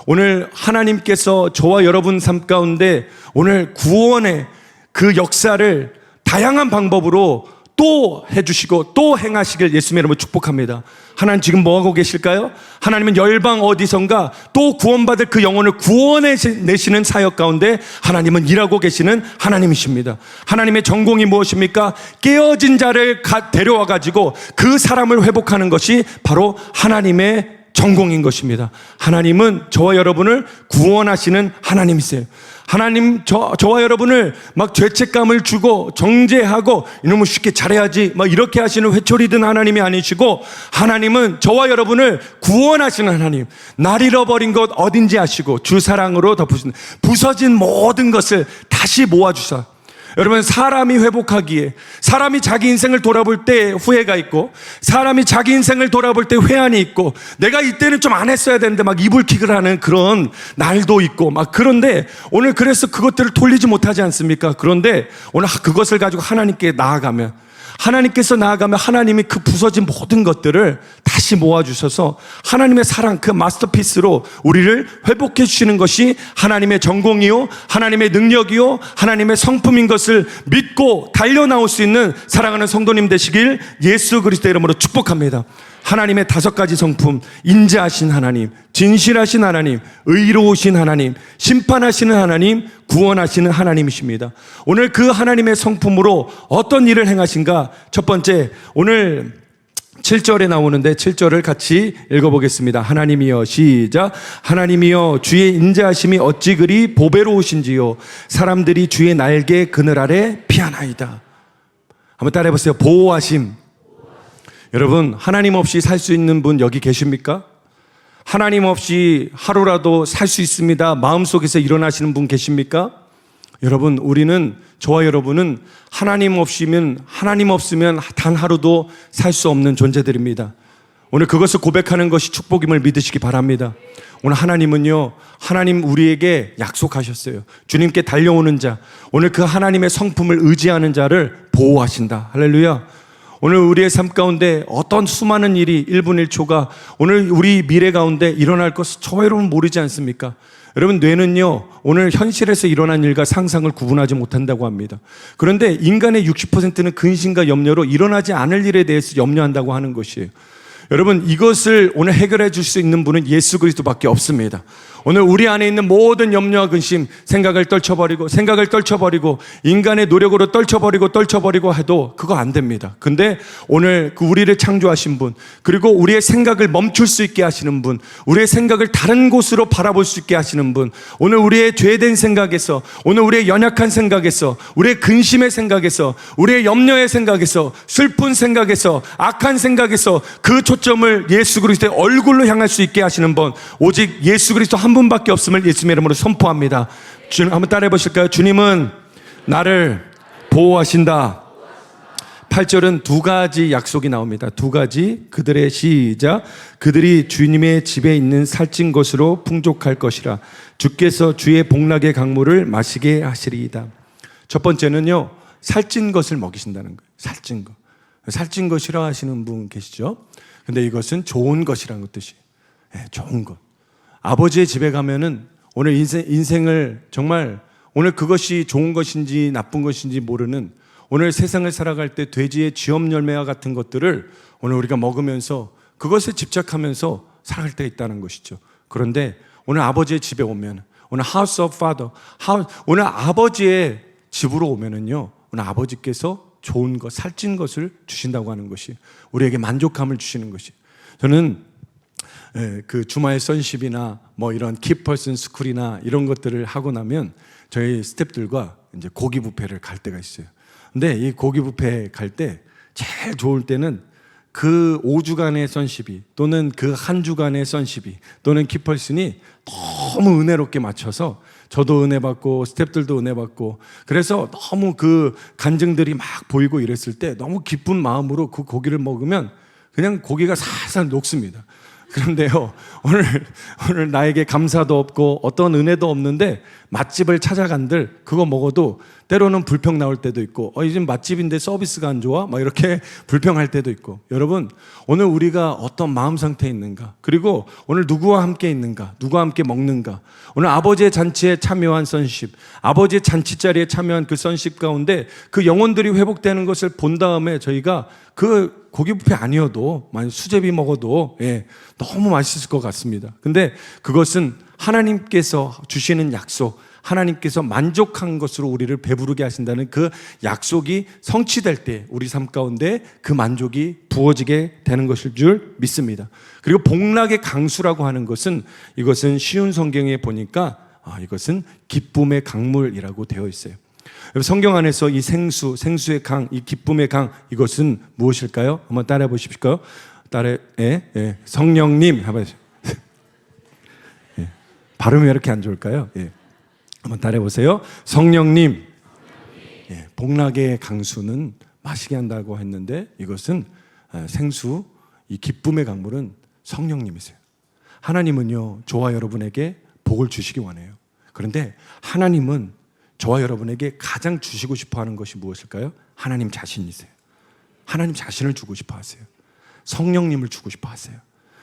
오늘 하나님께서 저와 여러분 삶 가운데 오늘 구원의 그 역사를 다양한 방법으로 또 해주시고 또 행하시길 예수님의 이름으로 축복합니다. 하나님 지금 뭐하고 계실까요? 하나님은 열방 어디선가 또 구원받을 그 영혼을 구원해내시는 사역 가운데 하나님은 일하고 계시는 하나님이십니다. 하나님의 전공이 무엇입니까? 깨어진 자를 데려와가지고 그 사람을 회복하는 것이 바로 하나님의 전공인 것입니다. 하나님은 저와 여러분을 구원하시는 하나님이세요. 하나님 저와 여러분을 막 죄책감을 주고 정죄하고 이놈을 쉽게 잘해야지 막 이렇게 하시는 회초리 든 하나님이 아니시고, 하나님은 저와 여러분을 구원하시는 하나님, 날 잃어버린 것 어딘지 아시고 주 사랑으로 덮으시는, 부서진 모든 것을 다시 모아주사. 여러분, 사람이 회복하기에, 사람이 자기 인생을 돌아볼 때 후회가 있고, 사람이 자기 인생을 돌아볼 때 회한이 있고, 내가 이때는 좀 안 했어야 되는데 막 이불킥을 하는 그런 날도 있고 막, 그런데 오늘 그래서 그것들을 돌리지 못하지 않습니까? 그런데 오늘 그것을 가지고 하나님께 나아가면, 하나님이 그 부서진 모든 것들을 다시 모아주셔서 하나님의 사랑, 그 마스터피스로 우리를 회복해 주시는 것이 하나님의 전공이요, 하나님의 능력이요, 하나님의 성품인 것을 믿고 달려나올 수 있는 사랑하는 성도님 되시길 예수 그리스도의 이름으로 축복합니다. 하나님의 5가지 성품, 인자하신 하나님, 진실하신 하나님, 의로우신 하나님, 심판하시는 하나님, 구원하시는 하나님이십니다. 오늘 그 하나님의 성품으로 어떤 일을 행하신가? 첫 번째, 오늘 7절에 나오는데 7절을 같이 읽어보겠습니다. 하나님이여, 시작. 하나님이여, 주의 인자하심이 어찌 그리 보배로우신지요. 사람들이 주의 날개 그늘 아래 피하나이다. 한번 따라해보세요. 보호하심. 여러분, 하나님 없이 살 수 있는 분 여기 계십니까? 하나님 없이 하루라도 살 수 있습니다. 마음속에서 일어나시는 분 계십니까? 여러분, 저와 여러분은 하나님 없으면 단 하루도 살 수 없는 존재들입니다. 오늘 그것을 고백하는 것이 축복임을 믿으시기 바랍니다. 오늘 하나님 우리에게 약속하셨어요. 주님께 달려오는 자, 오늘 그 하나님의 성품을 의지하는 자를 보호하신다. 할렐루야. 오늘 우리의 삶 가운데 어떤 수많은 일이 1분 1초가 오늘 우리 미래 가운데 일어날 것을 저와 여러분 모르지 않습니까? 여러분, 뇌는요, 오늘 현실에서 일어난 일과 상상을 구분하지 못한다고 합니다. 그런데 인간의 60%는 근심과 염려로 일어나지 않을 일에 대해서 염려한다고 하는 것이에요. 여러분, 이것을 오늘 해결해 줄 수 있는 분은 예수 그리스도밖에 없습니다. 오늘 우리 안에 있는 모든 염려와 근심, 생각을 떨쳐버리고 인간의 노력으로 떨쳐버리고 해도 그거 안 됩니다. 근데 오늘 그 우리를 창조하신 분, 그리고 우리의 생각을 멈출 수 있게 하시는 분, 우리의 생각을 다른 곳으로 바라볼 수 있게 하시는 분, 오늘 우리의 죄된 생각에서, 오늘 우리의 연약한 생각에서, 우리의 근심의 생각에서, 우리의 염려의 생각에서, 슬픈 생각에서, 악한 생각에서 그 초점을 예수 그리스도의 얼굴로 향할 수 있게 하시는 분, 오직 예수 그리스도 한 분밖에 없음을 예수님의 이름으로 선포합니다. 주님, 한번 따라해 보실까요? 주님은 나를 보호하신다. 8절은 2가지 약속이 나옵니다. 2가지. 그들의, 시작. 그들이 주님의 집에 있는 살찐 것으로 풍족할 것이라. 주께서 주의 복락의 강물을 마시게 하시리이다. 첫 번째는요, 살찐 것을 먹이신다는 거예요. 살찐 거 싫어하시는 분 계시죠? 근데 이것은 좋은 것이라는 뜻이. 좋은 것. 아버지의 집에 가면은 오늘 인생을 정말 오늘 그것이 좋은 것인지 나쁜 것인지 모르는 오늘 세상을 살아갈 때 돼지의 쥐엄 열매와 같은 것들을 오늘 우리가 먹으면서 그것에 집착하면서 살아갈 때가 있다는 것이죠. 그런데 오늘 아버지의 집에 오면 오늘 House of Father, 오늘 아버지의 집으로 오면은요, 오늘 아버지께서 좋은 것, 살찐 것을 주신다고 하는 것이 우리에게 만족감을 주시는 것이. 저는 그 주말 선십이나 뭐 이런 키퍼슨 스쿨이나 이런 것들을 하고 나면 저희 스태프들과 이제 고기 뷔페를 갈 때가 있어요. 근데 이 고기 뷔페 갈 때 제일 좋을 때는 그 5주간의 선십이 또는 그 한 주간의 선십이 또는 키퍼슨이 너무 은혜롭게 맞춰서 저도 은혜 받고 스태프들도 은혜 받고 그래서 너무 그 간증들이 막 보이고 이랬을 때 너무 기쁜 마음으로 그 고기를 먹으면 그냥 고기가 살살 녹습니다. 그런데요, 오늘 나에게 감사도 없고 어떤 은혜도 없는데 맛집을 찾아간들 그거 먹어도 때로는 불평 나올 때도 있고 이제 맛집인데 서비스가 안 좋아? 막 이렇게 불평할 때도 있고. 여러분, 오늘 우리가 어떤 마음 상태에 있는가, 그리고 오늘 누구와 함께 있는가, 누구와 함께 먹는가, 오늘 아버지의 잔치에 참여한 선십, 아버지의 잔치 자리에 참여한 그 선십 가운데 그 영혼들이 회복되는 것을 본 다음에 저희가 그 고기 뷔페 아니어도 만약 수제비 먹어도 너무 맛있을 것 같습니다. 근데 그것은 하나님께서 주시는 약속, 하나님께서 만족한 것으로 우리를 배부르게 하신다는 그 약속이 성취될 때 우리 삶 가운데 그 만족이 부어지게 되는 것일 줄 믿습니다. 그리고 복락의 강수라고 하는 것은 이것은 쉬운 성경에 보니까 이것은 기쁨의 강물이라고 되어 있어요. 성경 안에서 이 생수의 강, 이 기쁨의 강, 이것은 무엇일까요? 한번 따라해 보십시오. 성령님. 발음이 왜 이렇게 안 좋을까요? 한번 따라해 보세요. 성령님. 복락의 강수는 마시게 한다고 했는데 이것은 생수, 이 기쁨의 강물은 성령님이세요. 하나님은요, 저와 여러분에게 복을 주시기 원해요. 그런데 하나님은 저와 여러분에게 가장 주시고 싶어 하는 것이 무엇일까요? 하나님 자신이세요. 하나님 자신을 주고 싶어 하세요. 성령님을 주고 싶어 하세요.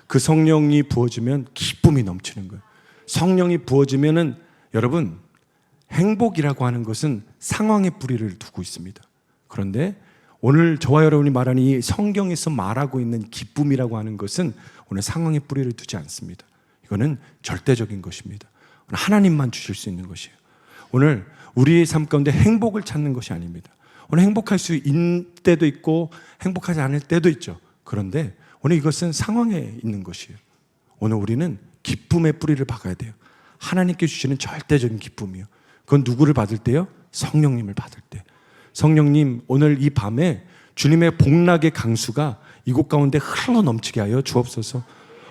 그 성령이 부어지면 기쁨이 넘치는 거예요. 성령이 부어지면은 여러분, 행복이라고 하는 것은 상황의 뿌리를 두고 있습니다. 그런데 오늘 저와 여러분이 말하는 이 성경에서 말하고 있는 기쁨이라고 하는 것은 오늘 상황의 뿌리를 두지 않습니다. 이거는 절대적인 것입니다. 하나님만 주실 수 있는 것이에요. 오늘 우리의 삶 가운데 행복을 찾는 것이 아닙니다. 오늘 행복할 수 있는 때도 있고 행복하지 않을 때도 있죠. 그런데 오늘 이것은 상황에 있는 것이에요. 오늘 우리는 기쁨의 뿌리를 박아야 돼요. 하나님께 주시는 절대적인 기쁨이요. 그건 누구를 받을 때요? 성령님을 받을 때. 성령님, 오늘 이 밤에 주님의 복락의 강수가 이곳 가운데 흘러 넘치게 하여 주옵소서.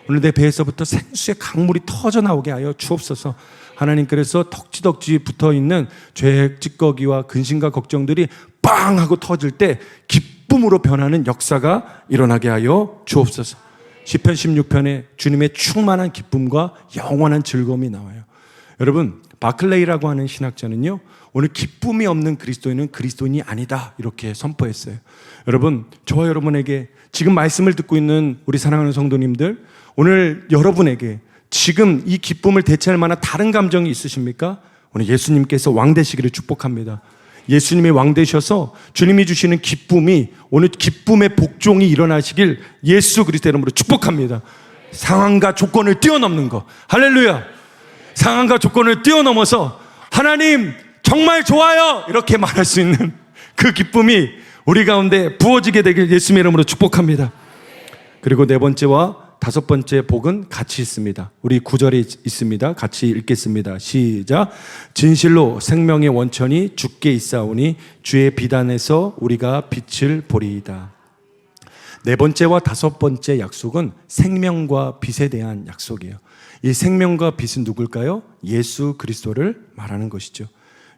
오늘 내 배에서부터 생수의 강물이 터져 나오게 하여 주옵소서. 하나님, 그래서 덕지덕지 붙어있는 죄, 찌꺼기와 근심과 걱정들이 빵 하고 터질 때 기쁨으로 변하는 역사가 일어나게 하여 주옵소서. 시편 16편에 주님의 충만한 기쁨과 영원한 즐거움이 나와요. 여러분, 바클레이라고 하는 신학자는요, 오늘 기쁨이 없는 그리스도인은 그리스도인이 아니다, 이렇게 선포했어요. 여러분, 저와 여러분에게 지금 말씀을 듣고 있는 우리 사랑하는 성도님들, 오늘 여러분에게 지금 이 기쁨을 대체할 만한 다른 감정이 있으십니까? 오늘 예수님께서 왕 되시기를 축복합니다. 예수님이 왕 되셔서 주님이 주시는 기쁨이, 오늘 기쁨의 복종이 일어나시길 예수 그리스도의 이름으로 축복합니다. 상황과 조건을 뛰어넘는 거, 할렐루야. 상황과 조건을 뛰어넘어서 하나님 정말 좋아요, 이렇게 말할 수 있는 그 기쁨이 우리 가운데 부어지게 되길 예수님의 이름으로 축복합니다. 그리고 네 번째와 다섯 번째 복은 같이 있습니다. 우리 9절에 있습니다. 같이 읽겠습니다. 시작. 진실로 생명의 원천이 주께 있사오니 주의 비단에서 우리가 빛을 보리이다. 네 번째와 다섯 번째 약속은 생명과 빛에 대한 약속이에요. 이 생명과 빛은 누굴까요? 예수 그리스도를 말하는 것이죠.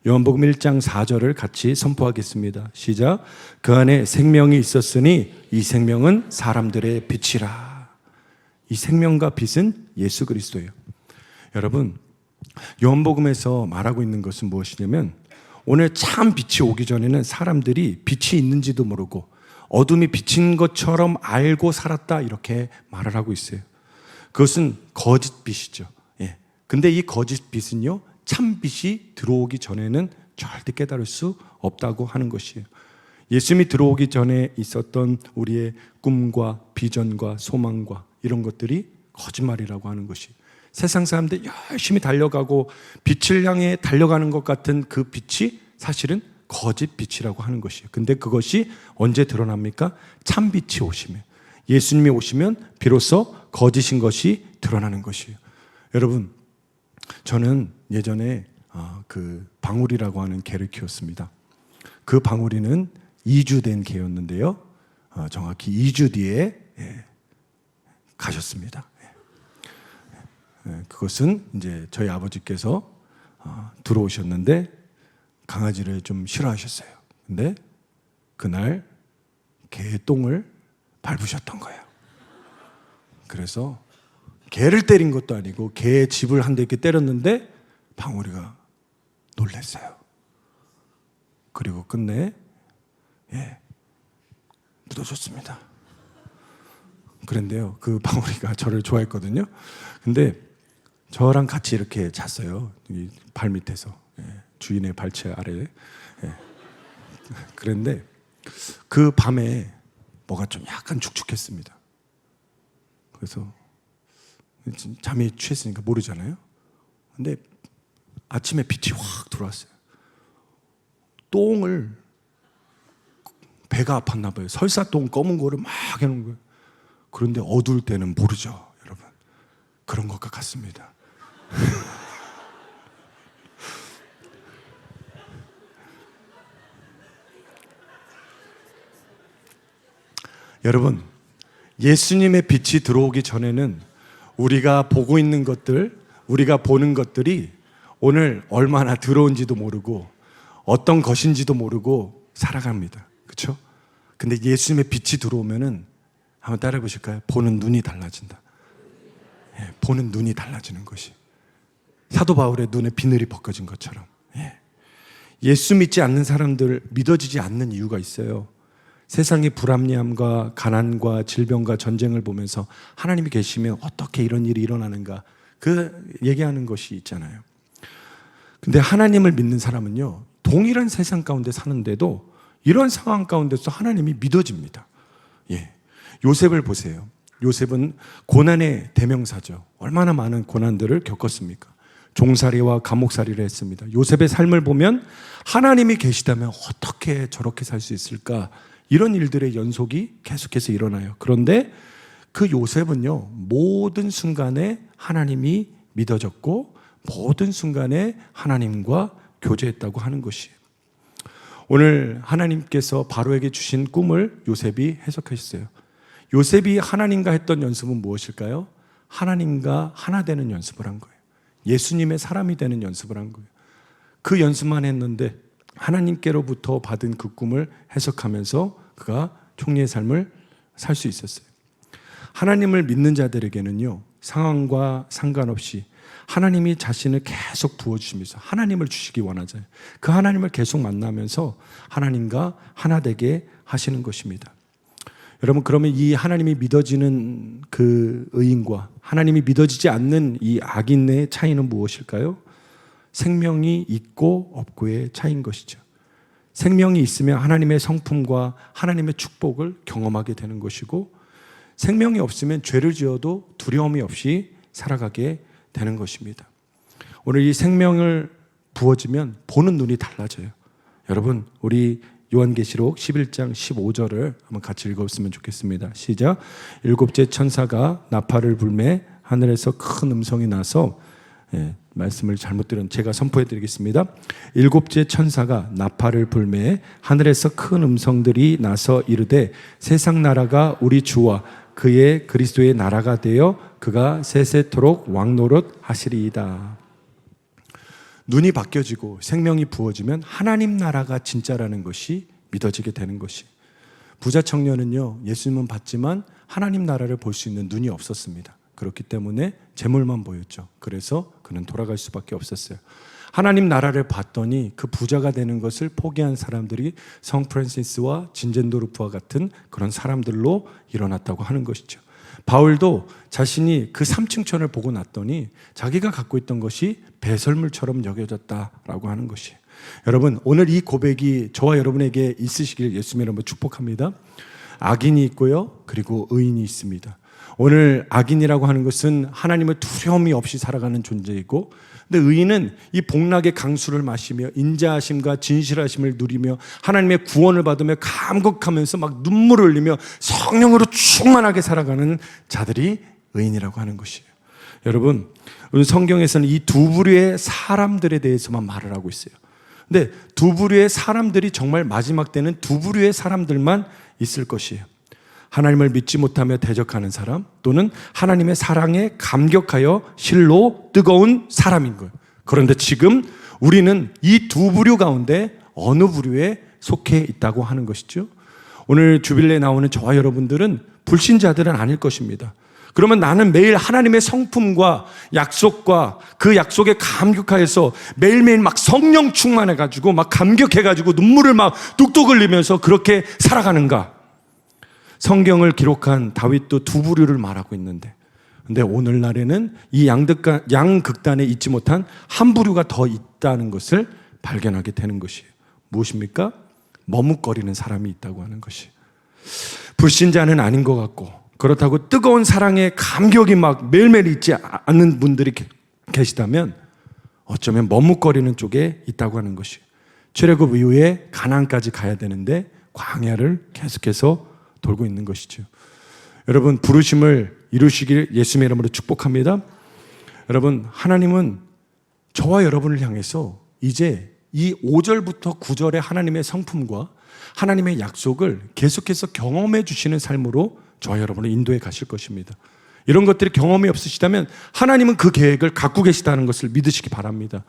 요한복음 1장 4절을 같이 선포하겠습니다. 시작. 그 안에 생명이 있었으니 이 생명은 사람들의 빛이라. 이 생명과 빛은 예수 그리스도예요. 여러분, 요한복음에서 말하고 있는 것은 무엇이냐면 오늘 참 빛이 오기 전에는 사람들이 빛이 있는지도 모르고 어둠이 비친 것처럼 알고 살았다 이렇게 말을 하고 있어요. 그것은 거짓 빛이죠. 예. 근데 이 거짓 빛은요, 참 빛이 들어오기 전에는 절대 깨달을 수 없다고 하는 것이에요. 예수님이 들어오기 전에 있었던 우리의 꿈과 비전과 소망과 이런 것들이 거짓말이라고 하는 것이, 세상 사람들 열심히 달려가고 빛을 향해 달려가는 것 같은 그 빛이 사실은 거짓 빛이라고 하는 것이에요. 근데 그것이 언제 드러납니까? 참 빛이 오시면, 예수님이 오시면 비로소 거짓인 것이 드러나는 것이에요. 여러분, 저는 예전에 그 방울이라고 하는 개를 키웠습니다. 그 방울이는 2주 된 개였는데요, 정확히 2주 뒤에 가셨습니다. 그것은 이제 저희 아버지께서 들어오셨는데 강아지를 좀 싫어하셨어요. 근데 그날 개의 똥을 밟으셨던 거예요. 그래서 개를 때린 것도 아니고 개의 집을 한 대 이렇게 때렸는데 방울이가 놀랐어요. 그리고 끝내 묻어줬습니다. 그런데요, 그 방울이가 저를 좋아했거든요. 근데 저랑 같이 이렇게 잤어요. 이 발 밑에서, 주인의 발치 아래. 그런데 그 밤에 뭐가 좀 약간 축축했습니다. 그래서 잠이 취했으니까 모르잖아요. 근데 아침에 빛이 확 들어왔어요. 똥을, 배가 아팠나 봐요. 설사똥 검은 거를 막 해놓은 거예요. 그런데 어두울 때는 모르죠, 여러분. 그런 것과 같습니다. 여러분, 예수님의 빛이 들어오기 전에는 우리가 보고 있는 것들, 우리가 보는 것들이 오늘 얼마나 들어온지도 모르고 어떤 것인지도 모르고 살아갑니다. 그렇죠? 근데 예수님의 빛이 들어오면은, 한번 따라해 보실까요? 보는 눈이 달라진다. 보는 눈이 달라지는 것이, 사도 바울의 눈에 비늘이 벗겨진 것처럼. 예수 믿지 않는 사람들, 믿어지지 않는 이유가 있어요. 세상의 불합리함과 가난과 질병과 전쟁을 보면서 하나님이 계시면 어떻게 이런 일이 일어나는가, 그 얘기하는 것이 있잖아요. 근데 하나님을 믿는 사람은요, 동일한 세상 가운데 사는데도 이런 상황 가운데서 하나님이 믿어집니다. 요셉을 보세요. 요셉은 고난의 대명사죠. 얼마나 많은 고난들을 겪었습니까? 종살이와 감옥살이를 했습니다. 요셉의 삶을 보면 하나님이 계시다면 어떻게 저렇게 살 수 있을까? 이런 일들의 연속이 계속해서 일어나요. 그런데 그 요셉은요, 모든 순간에 하나님이 믿어졌고 모든 순간에 하나님과 교제했다고 하는 것이에요. 오늘 하나님께서 바로에게 주신 꿈을 요셉이 해석하셨어요. 요셉이 하나님과 했던 연습은 무엇일까요? 하나님과 하나 되는 연습을 한 거예요. 예수님의 사람이 되는 연습을 한 거예요. 그 연습만 했는데 하나님께로부터 받은 그 꿈을 해석하면서 그가 총리의 삶을 살 수 있었어요. 하나님을 믿는 자들에게는요, 상황과 상관없이 하나님이 자신을 계속 부어주시면서 하나님을 주시기 원하잖아요. 그 하나님을 계속 만나면서 하나님과 하나 되게 하시는 것입니다. 여러분, 그러면 이 하나님이 믿어지는 그 의인과 하나님이 믿어지지 않는 이 악인의 차이는 무엇일까요? 생명이 있고 없고의 차이인 것이죠. 생명이 있으면 하나님의 성품과 하나님의 축복을 경험하게 되는 것이고, 생명이 없으면 죄를 지어도 두려움이 없이 살아가게 되는 것입니다. 오늘 이 생명을 부어지면 보는 눈이 달라져요. 여러분, 우리 요한계시록 11장 15절을 한번 같이 읽었으면 좋겠습니다. 시작. 일곱째 천사가 나팔을 불매 하늘에서 큰 음성이 나서, 말씀을 잘못 들은 제가 선포해 드리겠습니다. 일곱째 천사가 나팔을 불매 하늘에서 큰 음성들이 나서 이르되, 세상 나라가 우리 주와 그의 그리스도의 나라가 되어 그가 세세토록 왕노릇 하시리이다. 눈이 바뀌어지고 생명이 부어지면 하나님 나라가 진짜라는 것이 믿어지게 되는 것이. 부자 청년은요, 예수님은 봤지만 하나님 나라를 볼 수 있는 눈이 없었습니다. 그렇기 때문에 재물만 보였죠. 그래서 그는 돌아갈 수밖에 없었어요. 하나님 나라를 봤더니 그 부자가 되는 것을 포기한 사람들이 성 프란시스와 진젠도르프와 같은 그런 사람들로 일어났다고 하는 것이죠. 바울도 자신이 그 3층천을 보고 났더니 자기가 갖고 있던 것이 배설물처럼 여겨졌다라고 하는 것이에요. 여러분, 오늘 이 고백이 저와 여러분에게 있으시길 예수님의 이름으로 축복합니다. 악인이 있고요, 그리고 의인이 있습니다. 오늘 악인이라고 하는 것은 하나님을 두려움이 없이 살아가는 존재이고, 근데 의인은 이 복락의 강수를 마시며 인자하심과 진실하심을 누리며 하나님의 구원을 받으며 감격하면서 막 눈물을 흘리며 성령으로 충만하게 살아가는 자들이 의인이라고 하는 것이에요. 여러분, 오늘 성경에서는 이 두 부류의 사람들에 대해서만 말을 하고 있어요. 근데 두 부류의 사람들이 정말 마지막 때는 두 부류의 사람들만 있을 것이에요. 하나님을 믿지 못하며 대적하는 사람, 또는 하나님의 사랑에 감격하여 실로 뜨거운 사람인 거예요. 그런데 지금 우리는 이 두 부류 가운데 어느 부류에 속해 있다고 하는 것이죠. 오늘 주빌레에 나오는 저와 여러분들은 불신자들은 아닐 것입니다. 그러면 나는 매일 하나님의 성품과 약속과 그 약속에 감격하여서 매일매일 막 성령 충만해가지고 막 감격해가지고 눈물을 막 뚝뚝 흘리면서 그렇게 살아가는가? 성경을 기록한 다윗도 두 부류를 말하고 있는데, 근데 오늘날에는 이 양극단에 있지 못한 한 부류가 더 있다는 것을 발견하게 되는 것이에요. 무엇입니까? 머뭇거리는 사람이 있다고 하는 것이. 불신자는 아닌 것 같고, 그렇다고 뜨거운 사랑에 감격이 막 매일매일 있지 않는 분들이 계시다면 어쩌면 머뭇거리는 쪽에 있다고 하는 것이. 출애굽 이후에 가나안까지 가야 되는데 광야를 계속해서 돌고 있는 것이죠. 여러분, 부르심을 이루시길 예수님의 이름으로 축복합니다. 여러분, 하나님은 저와 여러분을 향해서 이제 이 5절부터 9절의 하나님의 성품과 하나님의 약속을 계속해서 경험해 주시는 삶으로 저와 여러분을 인도해 가실 것입니다. 이런 것들이 경험이 없으시다면 하나님은 그 계획을 갖고 계시다는 것을 믿으시기 바랍니다.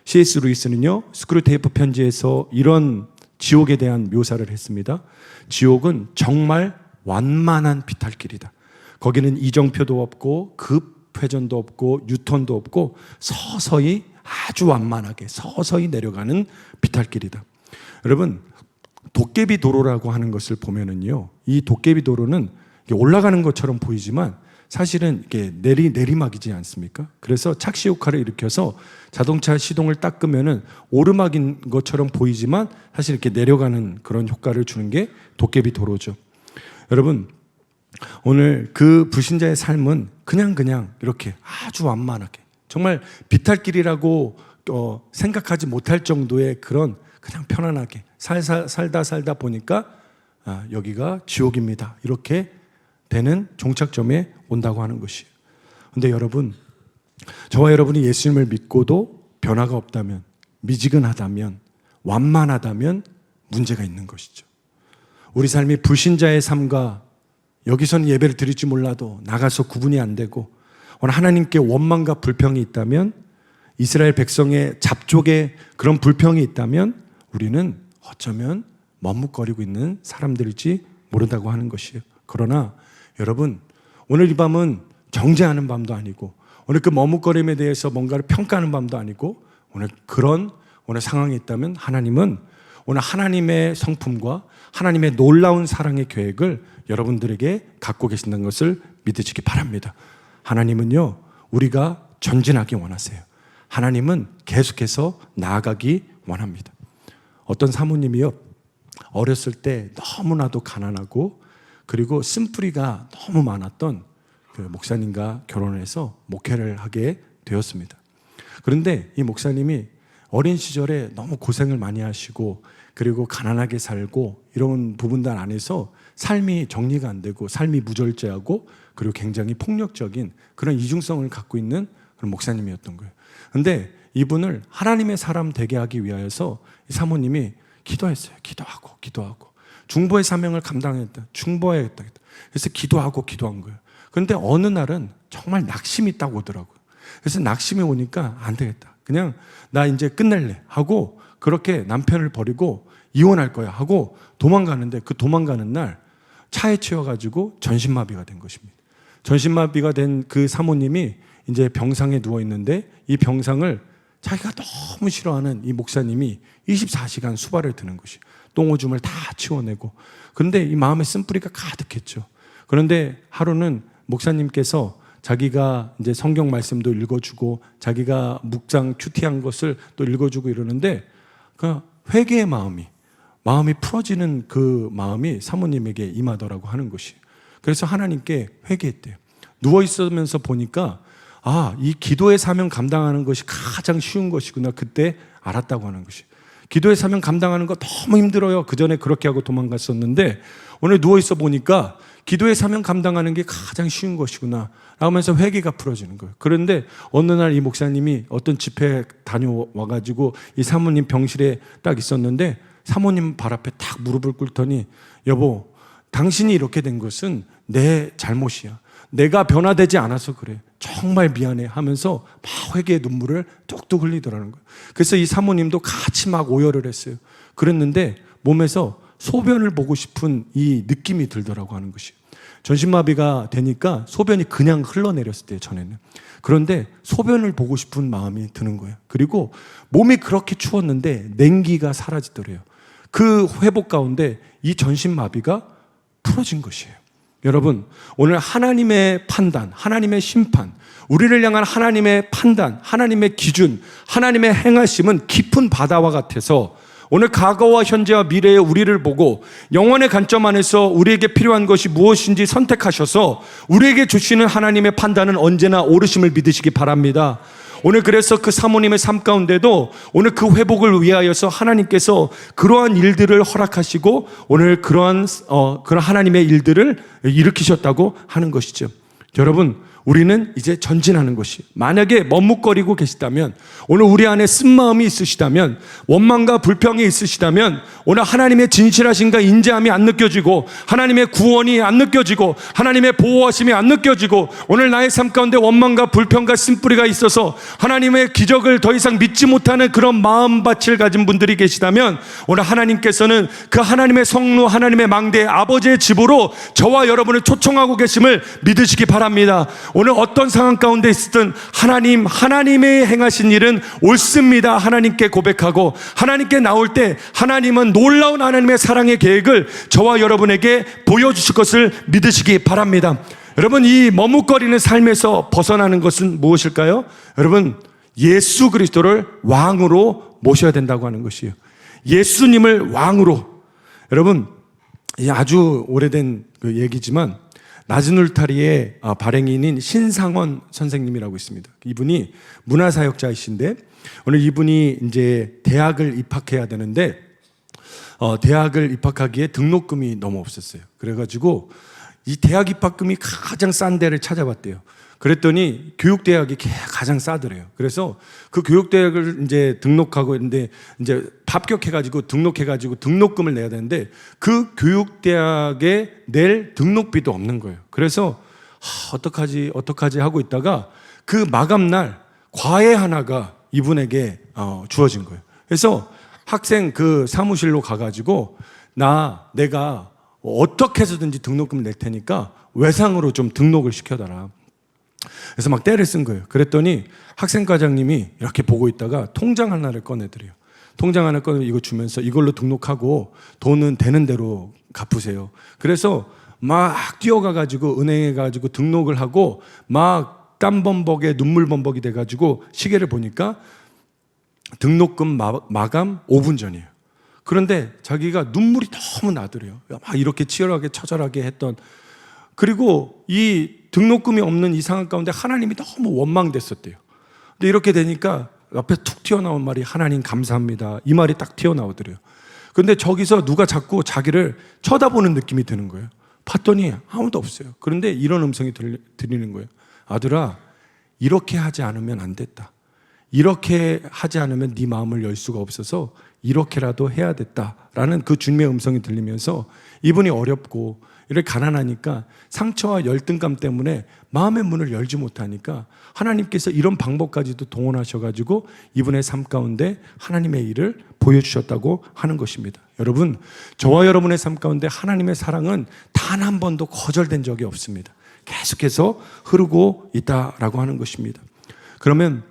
C.S. 루이스는요, 스크루테이프 편지에서 이런 지옥에 대한 묘사를 했습니다. 지옥은 정말 완만한 비탈길이다. 거기는 이정표도 없고 급회전도 없고 유턴도 없고 서서히 아주 완만하게 서서히 내려가는 비탈길이다. 여러분, 도깨비 도로라고 하는 것을 보면은요, 이 도깨비 도로는 올라가는 것처럼 보이지만 사실은 이게 내리막이지 않습니까? 그래서 착시 효과를 일으켜서 자동차 시동을 딱 끄면은 오르막인 것처럼 보이지만 사실 이렇게 내려가는 그런 효과를 주는 게 도깨비 도로죠. 여러분, 오늘 그 불신자의 삶은 그냥 이렇게 아주 완만하게 정말 비탈길이라고 생각하지 못할 정도의 그런 그냥 편안하게 살다 보니까 여기가 지옥입니다. 이렇게 되는 종착점에 온다고 하는 것이에요. 그런데 여러분, 저와 여러분이 예수님을 믿고도 변화가 없다면, 미지근하다면, 완만하다면 문제가 있는 것이죠. 우리 삶이 불신자의 삶과 여기서는 예배를 드릴지 몰라도 나가서 구분이 안 되고 오늘 하나님께 원망과 불평이 있다면, 이스라엘 백성의 잡족에 그런 불평이 있다면 우리는 어쩌면 머뭇거리고 있는 사람들일지 모른다고 하는 것이에요. 그러나 여러분, 오늘 이 밤은 정죄하는 밤도 아니고 오늘 그 머뭇거림에 대해서 뭔가를 평가하는 밤도 아니고 오늘 그런 상황이 있다면 하나님은 오늘 하나님의 성품과 하나님의 놀라운 사랑의 계획을 여러분들에게 갖고 계신다는 것을 믿으시기 바랍니다. 하나님은요, 우리가 전진하기 원하세요. 하나님은 계속해서 나아가기 원합니다. 어떤 사모님이요, 어렸을 때 너무나도 가난하고 그리고 쓴뿌리가 너무 많았던 그 목사님과 결혼을 해서 목회를 하게 되었습니다. 그런데 이 목사님이 어린 시절에 너무 고생을 많이 하시고 그리고 가난하게 살고 이런 부분들 안에서 삶이 정리가 안 되고 삶이 무절제하고 그리고 굉장히 폭력적인 그런 이중성을 갖고 있는 그런 목사님이었던 거예요. 그런데 이분을 하나님의 사람 되게 하기 위하여서 이 사모님이 기도했어요. 기도하고 중보의 사명을 감당했다. 중보해야겠다. 그래서 기도한 거예요. 그런데 어느 날은 정말 낙심이 딱 오더라고요. 그래서 낙심이 오니까 안 되겠다. 그냥 나 이제 끝낼래 하고 그렇게 남편을 버리고 이혼할 거야 하고 도망가는데 그 도망가는 날 차에 치여가지고 전신마비가 된 것입니다. 전신마비가 된 그 사모님이 이제 병상에 누워 있는데 이 병상을 자기가 너무 싫어하는 이 목사님이 24시간 수발을 드는 것이 똥오줌을 다 치워내고, 그런데 이 마음에 쓴뿌리가 가득했죠. 그런데 하루는 목사님께서 자기가 이제 성경 말씀도 읽어주고 자기가 묵상 큐티한 것을 또 읽어주고 이러는데 그 회개의 마음이 풀어지는 그 마음이 사모님에게 임하더라고 하는 것이. 그래서 하나님께 회개했대요. 누워 있으면서 보니까 이 기도의 사명 감당하는 것이 가장 쉬운 것이구나, 그때 알았다고 하는 것이. 기도의 사명 감당하는 거 너무 힘들어요. 그 전에 그렇게 하고 도망갔었는데 오늘 누워 있어 보니까 기도의 사명 감당하는 게 가장 쉬운 것이구나 라면서 회개가 풀어지는 거예요. 그런데 어느 날 이 목사님이 어떤 집회에 다녀와가지고 이 사모님 병실에 딱 있었는데 사모님 발 앞에 딱 무릎을 꿇더니, 여보, 당신이 이렇게 된 것은 내 잘못이야. 내가 변화되지 않아서 그래. 정말 미안해 하면서 막 회개의 눈물을 뚝뚝 흘리더라는 거예요. 그래서 이 사모님도 같이 막 오열을 했어요. 그랬는데 몸에서 소변을 보고 싶은 이 느낌이 들더라고 하는 것이. 전신마비가 되니까 소변이 그냥 흘러내렸을 때요, 전에는. 그런데 소변을 보고 싶은 마음이 드는 거예요. 그리고 몸이 그렇게 추웠는데 냉기가 사라지더래요. 그 회복 가운데 이 전신마비가 풀어진 것이에요. 여러분, 오늘 하나님의 판단, 하나님의 심판, 우리를 향한 하나님의 판단, 하나님의 기준, 하나님의 행하심은 깊은 바다와 같아서 오늘 과거와 현재와 미래의 우리를 보고 영원의 관점 안에서 우리에게 필요한 것이 무엇인지 선택하셔서 우리에게 주시는 하나님의 판단은 언제나 옳으심을 믿으시기 바랍니다. 오늘 그래서 그 사모님의 삶 가운데도 오늘 그 회복을 위하여서 하나님께서 그러한 일들을 허락하시고 오늘 그런 하나님의 일들을 일으키셨다고 하는 것이죠. 여러분, 우리는 이제 전진하는 것이, 만약에 머뭇거리고 계시다면, 오늘 우리 안에 쓴마음이 있으시다면, 원망과 불평이 있으시다면, 오늘 하나님의 진실하심과 인자함이 안 느껴지고 하나님의 구원이 안 느껴지고 하나님의 보호하심이 안 느껴지고 오늘 나의 삶 가운데 원망과 불평과 쓴뿌리가 있어서 하나님의 기적을 더 이상 믿지 못하는 그런 마음밭을 가진 분들이 계시다면, 오늘 하나님께서는 그 하나님의 성루, 하나님의 망대, 아버지의 집으로 저와 여러분을 초청하고 계심을 믿으시기 바랍니다. 오늘 어떤 상황 가운데 있든 하나님의 행하신 일은 옳습니다. 하나님께 고백하고 하나님께 나올 때 하나님은 놀라운 하나님의 사랑의 계획을 저와 여러분에게 보여주실 것을 믿으시기 바랍니다. 여러분, 이 머뭇거리는 삶에서 벗어나는 것은 무엇일까요? 여러분, 예수 그리스도를 왕으로 모셔야 된다고 하는 것이에요. 예수님을 왕으로. 여러분, 아주 오래된 그 얘기지만 낮은 울타리의 발행인인 신상원 선생님이라고 있습니다. 이분이 문화사역자이신데 오늘 이분이 이제 대학을 입학해야 되는데 대학을 입학하기에 등록금이 너무 없었어요. 그래가지고 이 대학 입학금이 가장 싼 데를 찾아봤대요. 그랬더니 교육대학이 가장 싸더래요. 그래서 그 교육대학을 이제 등록하고 있는데 이제 합격해가지고 등록해가지고 등록금을 내야 되는데 그 교육대학에 낼 등록비도 없는 거예요. 그래서 어떡하지 하고 있다가 그 마감날 과외 하나가 이분에게 주어진 거예요. 그래서 학생 그 사무실로 가가지고 내가 어떻게 해서든지 등록금 낼 테니까 외상으로 좀 등록을 시켜달라. 그래서 막 떼를 쓴 거예요. 그랬더니 학생과장님이 이렇게 보고 있다가 통장 하나를 꺼내드려요. 통장 하나 꺼내 이거 주면서 이걸로 등록하고 돈은 되는 대로 갚으세요. 그래서 막 뛰어가가지고 은행에 가지고 등록을 하고 막 땀범벅에 눈물범벅이 돼가지고 시계를 보니까 등록금 마감 5분 전이에요. 그런데 자기가 눈물이 너무 나더래요. 막 이렇게 치열하게 처절하게 했던. 그리고 이 등록금이 없는 이 상황 가운데 하나님이 너무 원망됐었대요. 근데 이렇게 되니까 옆에 툭 튀어나온 말이 하나님 감사합니다. 이 말이 딱 튀어나오더래요. 근데 저기서 누가 자꾸 자기를 쳐다보는 느낌이 드는 거예요. 봤더니 아무도 없어요. 그런데 이런 음성이 들리는 거예요. 아들아, 이렇게 하지 않으면 안 됐다. 이렇게 하지 않으면 네 마음을 열 수가 없어서 이렇게라도 해야 됐다라는 그 주님의 음성이 들리면서 이분이 어렵고 이렇게 가난하니까 상처와 열등감 때문에 마음의 문을 열지 못하니까 하나님께서 이런 방법까지도 동원하셔가지고 이분의 삶 가운데 하나님의 일을 보여주셨다고 하는 것입니다. 여러분, 저와 여러분의 삶 가운데 하나님의 사랑은 단 한 번도 거절된 적이 없습니다. 계속해서 흐르고 있다라고 하는 것입니다. 그러면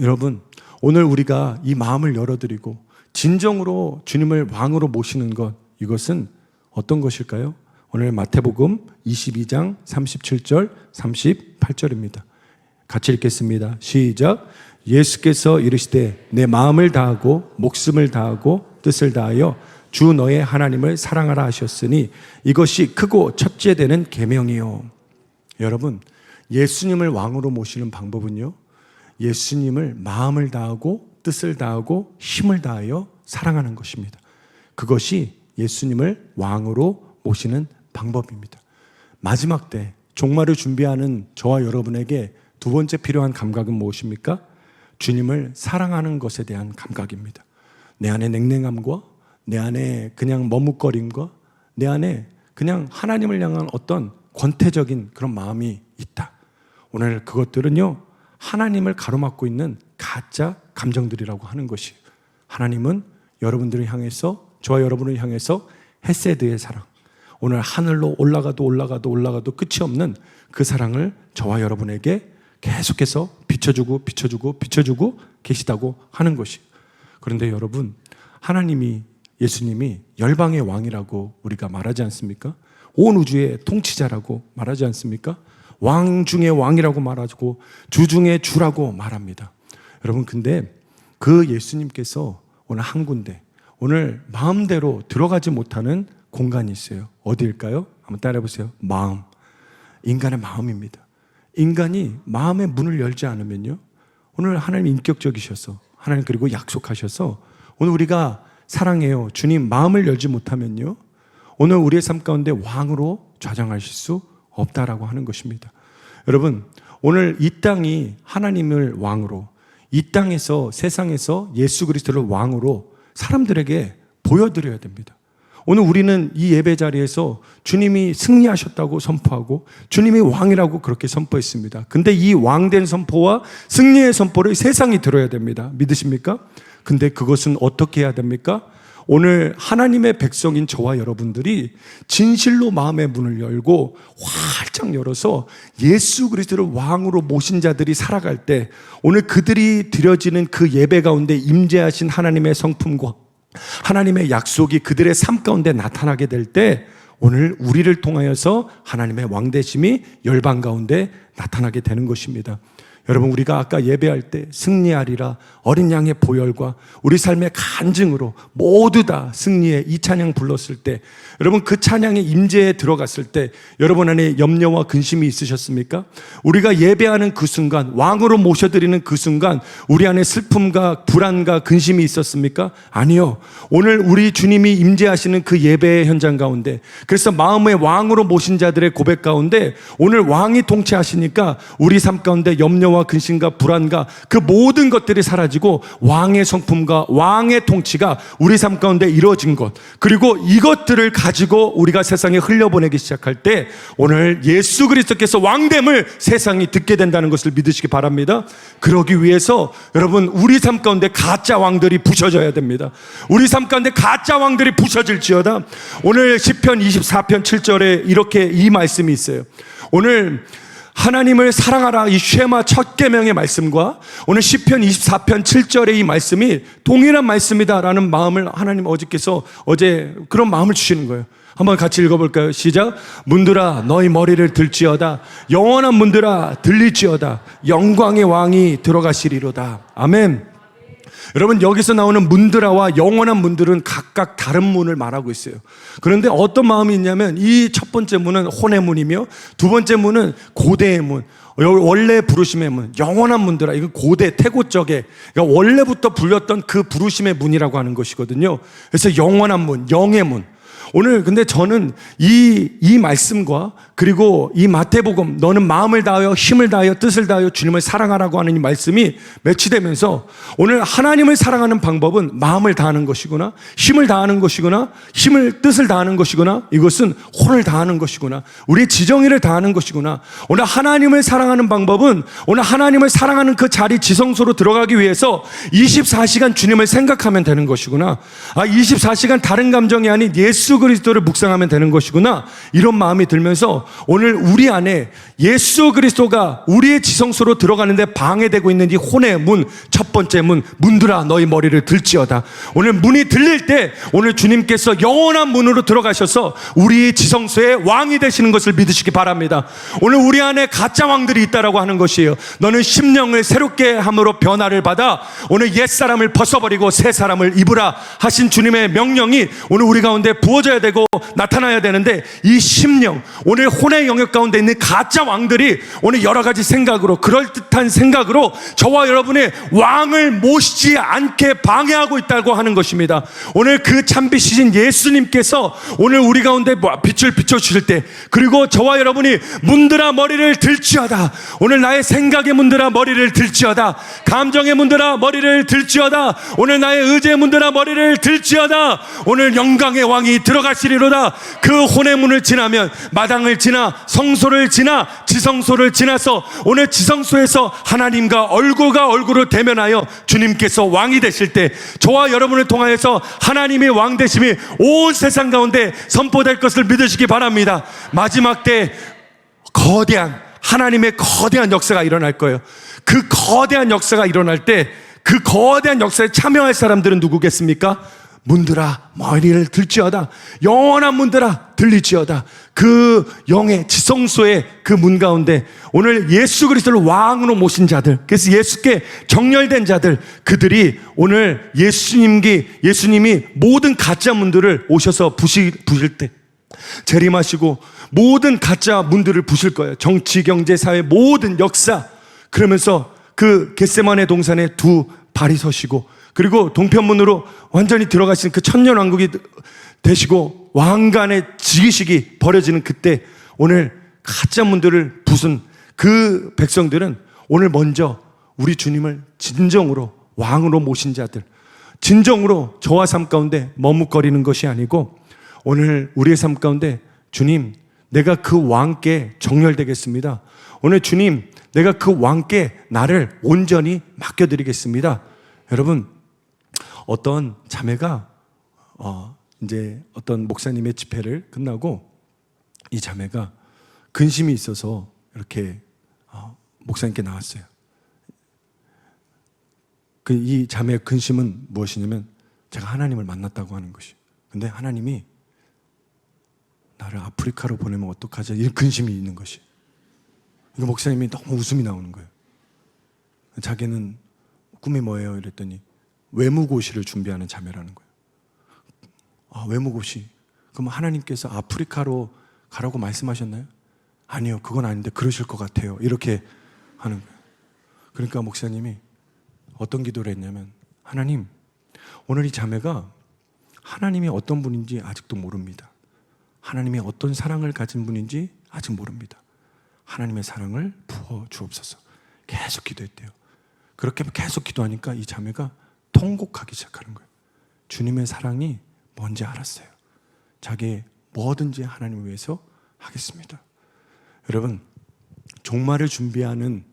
여러분, 오늘 우리가 이 마음을 열어드리고 진정으로 주님을 왕으로 모시는 것, 이것은 어떤 것일까요? 오늘 마태복음 22장 37절 38절입니다. 같이 읽겠습니다. 시작. 예수께서 이르시되 내 마음을 다하고 목숨을 다하고 뜻을 다하여 주 너의 하나님을 사랑하라 하셨으니 이것이 크고 첫째 되는 계명이요. 여러분, 예수님을 왕으로 모시는 방법은요, 예수님을 마음을 다하고 뜻을 다하고 힘을 다하여 사랑하는 것입니다. 그것이 예수님을 왕으로 모시는 방법입니다. 마지막 때 종말을 준비하는 저와 여러분에게 두 번째 필요한 감각은 무엇입니까? 주님을 사랑하는 것에 대한 감각입니다. 내 안에 냉랭함과 내 안에 그냥 머뭇거림과 내 안에 그냥 하나님을 향한 어떤 권태적인 그런 마음이 있다. 오늘 그것들은요, 하나님을 가로막고 있는 가짜 감정들이라고 하는 것이에요. 하나님은 여러분들을 향해서, 저와 여러분을 향해서 헤세드의 사랑, 오늘 하늘로 올라가도 끝이 없는 그 사랑을 저와 여러분에게 계속해서 비춰주고 계시다고 하는 것이에요. 그런데 여러분, 하나님이, 예수님이 열방의 왕이라고 우리가 말하지 않습니까? 온 우주의 통치자라고 말하지 않습니까? 왕 중에 왕이라고 말하고 주 중에 주라고 말합니다. 여러분, 근데 그 예수님께서 오늘 한 군데, 오늘 마음대로 들어가지 못하는 공간이 있어요. 어디일까요? 한번 따라해보세요. 마음. 인간의 마음입니다. 인간이 마음의 문을 열지 않으면요, 오늘 하나님 인격적이셔서, 하나님 그리고 약속하셔서 오늘 우리가 사랑해요, 주님 마음을 열지 못하면요, 오늘 우리의 삶 가운데 왕으로 좌정하실 수 없다라고 하는 것입니다. 여러분, 오늘 이 땅이 하나님을 왕으로, 이 땅에서, 세상에서 예수 그리스도를 왕으로 사람들에게 보여드려야 됩니다. 오늘 우리는 이 예배 자리에서 주님이 승리하셨다고 선포하고 주님이 왕이라고 그렇게 선포했습니다. 근데 이 왕된 선포와 승리의 선포를 세상이 들어야 됩니다. 믿으십니까? 근데 그것은 어떻게 해야 됩니까? 오늘 하나님의 백성인 저와 여러분들이 진실로 마음의 문을 열고 활짝 열어서 예수 그리스도를 왕으로 모신 자들이 살아갈 때, 오늘 그들이 드려지는 그 예배 가운데 임재하신 하나님의 성품과 하나님의 약속이 그들의 삶 가운데 나타나게 될 때, 오늘 우리를 통하여서 하나님의 왕되심이 열방 가운데 나타나게 되는 것입니다. 여러분, 우리가 아까 예배할 때 승리하리라, 어린 양의 보혈과 우리 삶의 간증으로 모두 다 승리의 이 찬양 불렀을 때, 여러분 그 찬양의 임재에 들어갔을 때 여러분 안에 염려와 근심이 있으셨습니까? 우리가 예배하는 그 순간, 왕으로 모셔드리는 그 순간 우리 안에 슬픔과 불안과 근심이 있었습니까? 아니요. 오늘 우리 주님이 임재하시는 그 예배의 현장 가운데, 그래서 마음의 왕으로 모신 자들의 고백 가운데 오늘 왕이 통치하시니까 우리 삶 가운데 염려와 근심과 불안과 그 모든 것들이 사라지고 왕의 성품과 왕의 통치가 우리 삶 가운데 이루어진 것, 그리고 이것들을 가지고 우리가 세상에 흘려보내기 시작할 때 오늘 예수 그리스도께서 왕됨을 세상이 듣게 된다는 것을 믿으시기 바랍니다. 그러기 위해서 여러분, 우리 삶 가운데 가짜 왕들이 부셔져야 됩니다. 우리 삶 가운데 가짜 왕들이 부셔질지어다. 오늘 시편 24편 7절에 이렇게 이 말씀이 있어요. 오늘 하나님을 사랑하라, 이 쉐마 첫 계명의 말씀과 오늘 시편 24편 7절의 이 말씀이 동일한 말씀이다라는 마음을 하나님 어제 그런 마음을 주시는 거예요. 한번 같이 읽어볼까요? 시작. 문들아 너희 머리를 들지어다, 영원한 문들아 들릴지어다, 영광의 왕이 들어가시리로다. 아멘. 여러분, 여기서 나오는 문드라와 영원한 문들은 각각 다른 문을 말하고 있어요. 그런데 어떤 마음이 있냐면, 이 첫 번째 문은 혼의 문이며 두 번째 문은 고대의 문, 원래 부르심의 문, 영원한 문들아, 이거 고대 태고적에, 그러니까 원래부터 불렸던 그 부르심의 문이라고 하는 것이거든요. 그래서 영원한 문, 영의 문. 오늘 근데 저는 이 말씀과 그리고 이 마태복음, 너는 마음을 다하여 힘을 다하여 뜻을 다하여 주님을 사랑하라고 하는 이 말씀이 매치되면서, 오늘 하나님을 사랑하는 방법은 마음을 다하는 것이구나, 힘을 다하는 것이구나, 뜻을 다하는 것이구나, 이것은 혼을 다하는 것이구나, 우리의 지정의를 다하는 것이구나. 오늘 하나님을 사랑하는 방법은, 오늘 하나님을 사랑하는 그 자리 지성소로 들어가기 위해서 24시간 주님을 생각하면 되는 것이구나. 24시간 다른 감정이 아닌 예수 예수 그리스도를 묵상하면 되는 것이구나, 이런 마음이 들면서 오늘 우리 안에 예수 그리스도가 우리의 지성소로 들어가는데 방해되고 있는 이 혼의 문, 첫 번째 문, 문들아 너희 머리를 들지어다. 오늘 문이 들릴 때 오늘 주님께서 영원한 문으로 들어가셔서 우리 지성소의 왕이 되시는 것을 믿으시기 바랍니다. 오늘 우리 안에 가짜 왕들이 있다라고 하는 것이에요. 너는 심령을 새롭게 함으로 변화를 받아 오늘 옛사람을 벗어버리고 새 사람을 입으라 하신 주님의 명령이 오늘 우리 가운데 부어져야 되고 나타나야 되는데, 이 심령, 오늘 혼의 영역 가운데 있는 가짜 왕들이 오늘 여러 가지 생각으로, 그럴듯한 생각으로 저와 여러분의 왕을 모시지 않게 방해하고 있다고 하는 것입니다. 오늘 그 참빛이신 예수님께서 오늘 우리 가운데 빛을 비춰주실 때, 그리고 저와 여러분이 문들아 머리를 들지어다, 오늘 나의 생각의 문들아 머리를 들지어다, 감정의 문들아 머리를 들지어다, 오늘 나의 의지의 문들아 머리를 들지어다, 오늘 영광의 왕이 들어가시리로다. 그 혼의 문을 지나면 마당을 지나 성소를 지나 지성소를 지나서 오늘 지성소에서 하나님과 얼굴과 얼굴을 대면하여 주님께서 왕이 되실 때, 저와 여러분을 통하여서 하나님의 왕 되심이 온 세상 가운데 선포될 것을 믿으시기 바랍니다. 마지막 때 거대한 하나님의 거대한 역사가 일어날 거예요. 그 거대한 역사가 일어날 때 그 거대한 역사에 참여할 사람들은 누구겠습니까? 문들아 머리를 들지어다, 영원한 문들아 들리지어다. 그 영의 지성소의 그 문 가운데 오늘 예수 그리스도를 왕으로 모신 자들, 그래서 예수께 정렬된 자들, 그들이 오늘 예수님이 모든 가짜 문들을 오셔서 부실 때 재림하시고 모든 가짜 문들을 부실 거예요. 정치, 경제, 사회 모든 역사. 그러면서 그 겟세마네 동산에 두 발이 서시고, 그리고 동편문으로 완전히 들어가신 그 천년왕국이 되시고 왕관의 지기식이 벌어지는 그때 오늘 가짜 문들을 부순 그 백성들은 오늘 먼저 우리 주님을 진정으로 왕으로 모신 자들, 진정으로 저와 삶 가운데 머뭇거리는 것이 아니고 오늘 우리의 삶 가운데 주님, 내가 그 왕께 정렬되겠습니다. 오늘 주님, 내가 그 왕께 나를 온전히 맡겨드리겠습니다. 여러분, 어떤 자매가 이제 어떤 목사님의 집회를 끝나고 이 자매가 근심이 있어서 이렇게 목사님께 나왔어요. 이 자매의 근심은 무엇이냐면 제가 하나님을 만났다고 하는 것이. 근데 하나님이 나를 아프리카로 보내면 어떡하지? 이런 근심이 있는 것이. 이거 목사님이 너무 웃음이 나오는 거예요. 자기는 꿈이 뭐예요? 이랬더니 외무고시를 준비하는 자매라는 거예요. 아, 외무고시. 그럼 하나님께서 아프리카로 가라고 말씀하셨나요? 아니요, 그건 아닌데 그러실 것 같아요. 이렇게 하는 거예요. 그러니까 목사님이 어떤 기도를 했냐면, 하나님, 오늘 이 자매가 하나님이 어떤 분인지 아직도 모릅니다. 하나님이 어떤 사랑을 가진 분인지 아직 모릅니다. 하나님의 사랑을 부어 주옵소서. 계속 기도했대요. 그렇게 계속 기도하니까 이 자매가 통곡하기 시작하는 거예요. 주님의 사랑이 뭔지 알았어요. 자기 뭐든지 하나님을 위해서 하겠습니다. 여러분, 종말을 준비하는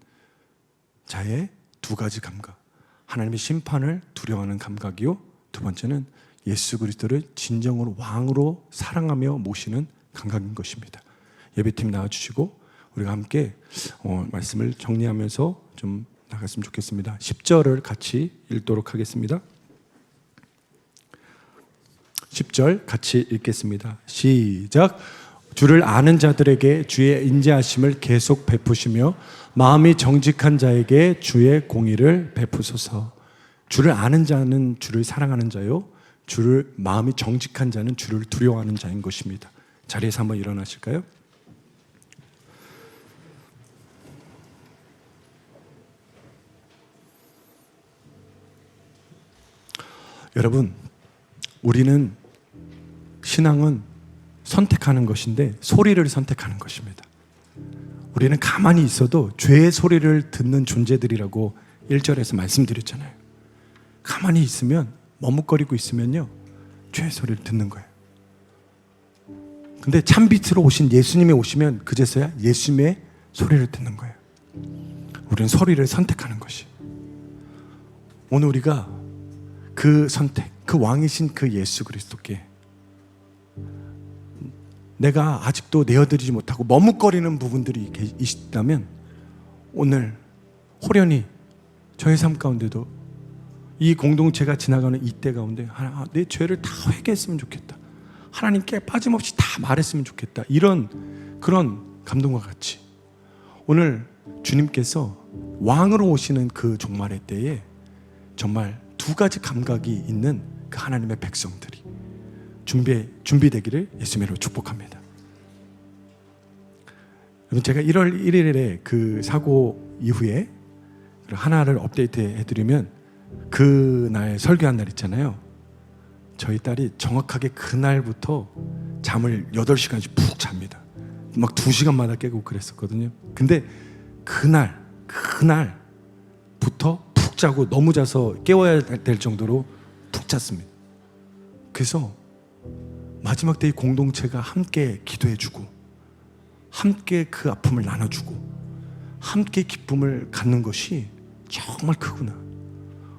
자의 두 가지 감각. 하나님의 심판을 두려워하는 감각이요, 두 번째는 예수 그리스도를 진정으로 왕으로 사랑하며 모시는 감각인 것입니다. 예배팀 나와주시고 우리가 함께 말씀을 정리하면서 좀 나갔으면 좋겠습니다. 10절을 같이 읽도록 하겠습니다. 10절 같이 읽겠습니다. 시작. 주를 아는 자들에게 주의 인자하심을 계속 베푸시며 마음이 정직한 자에게 주의 공의를 베푸소서. 주를 아는 자는 주를 사랑하는 자요, 주를 마음이 정직한 자는 주를 두려워하는 자인 것입니다. 자리에서 한번 일어나실까요? 여러분, 우리는 신앙은 선택하는 것인데 소리를 선택하는 것입니다. 우리는 가만히 있어도 죄의 소리를 듣는 존재들이라고 1절에서 말씀드렸잖아요. 가만히 있으면, 머뭇거리고 있으면요, 죄의 소리를 듣는 거예요. 근데 참빛으로 오신 예수님이 오시면 그제서야 예수님의 소리를 듣는 거예요. 우리는 소리를 선택하는 것이. 오늘 우리가 그 선택, 그 왕이신 그 예수 그리스도께
내가 아직도 내어드리지 못하고 머뭇거리는 부분들이 있다면 오늘 호련히 저의 삶 가운데도 이 공동체가 지나가는 이때 가운데 내 죄를 다 회개했으면 좋겠다. 하나님께 빠짐없이 다 말했으면 좋겠다. 이런 그런 감동과 같이 오늘 주님께서 왕으로 오시는 그 종말의 때에 정말 두 가지 감각이 있는 그 하나님의 백성들이 준비되기를 예수님으로 축복합니다. 여러분, 제가 1월 1일에 그 사고 이후에 하나를 업데이트 해드리면 그날 설교한 날 있잖아요. 저희 딸이 정확하게 그날부터 잠을 8시간씩 푹 잡니다. 막 2시간마다 깨고 그랬었거든요. 근데 그날부터 푹 자고 너무 자서 깨워야 될 정도로 푹 잤습니다. 그래서 마지막 때 이 공동체가 함께 기도해주고 함께 그 아픔을 나눠주고 함께 기쁨을 갖는 것이 정말 크구나.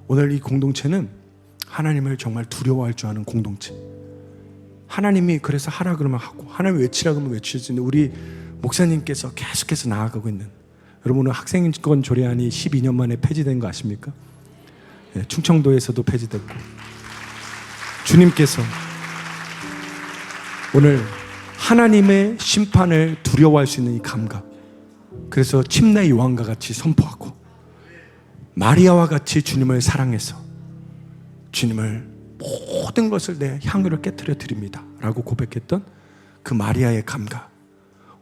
오늘 이 공동체는 하나님을 정말 두려워할 줄 아는 공동체. 하나님이 그래서 하라 그러면 하고 하나님 외치라 그러면 외칠 수 있는 우리 목사님께서 계속해서 나아가고 있는, 여러분 오늘 학생인권 조례안이 12년 만에 폐지된 거 아십니까? 네, 충청도에서도 폐지됐고 주님께서 오늘 하나님의 심판을 두려워할 수 있는 이 감각, 그래서 침례 요한과 같이 선포하고 마리아와 같이 주님을 사랑해서 주님을 모든 것을 내 향유를 깨트려 드립니다 라고 고백했던 그 마리아의 감각,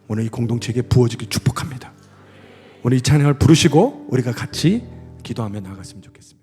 오늘 이 공동체에게 부어지길 축복합니다. 오늘 이 찬양을 부르시고 우리가 같이 기도하며 나아갔으면 좋겠습니다.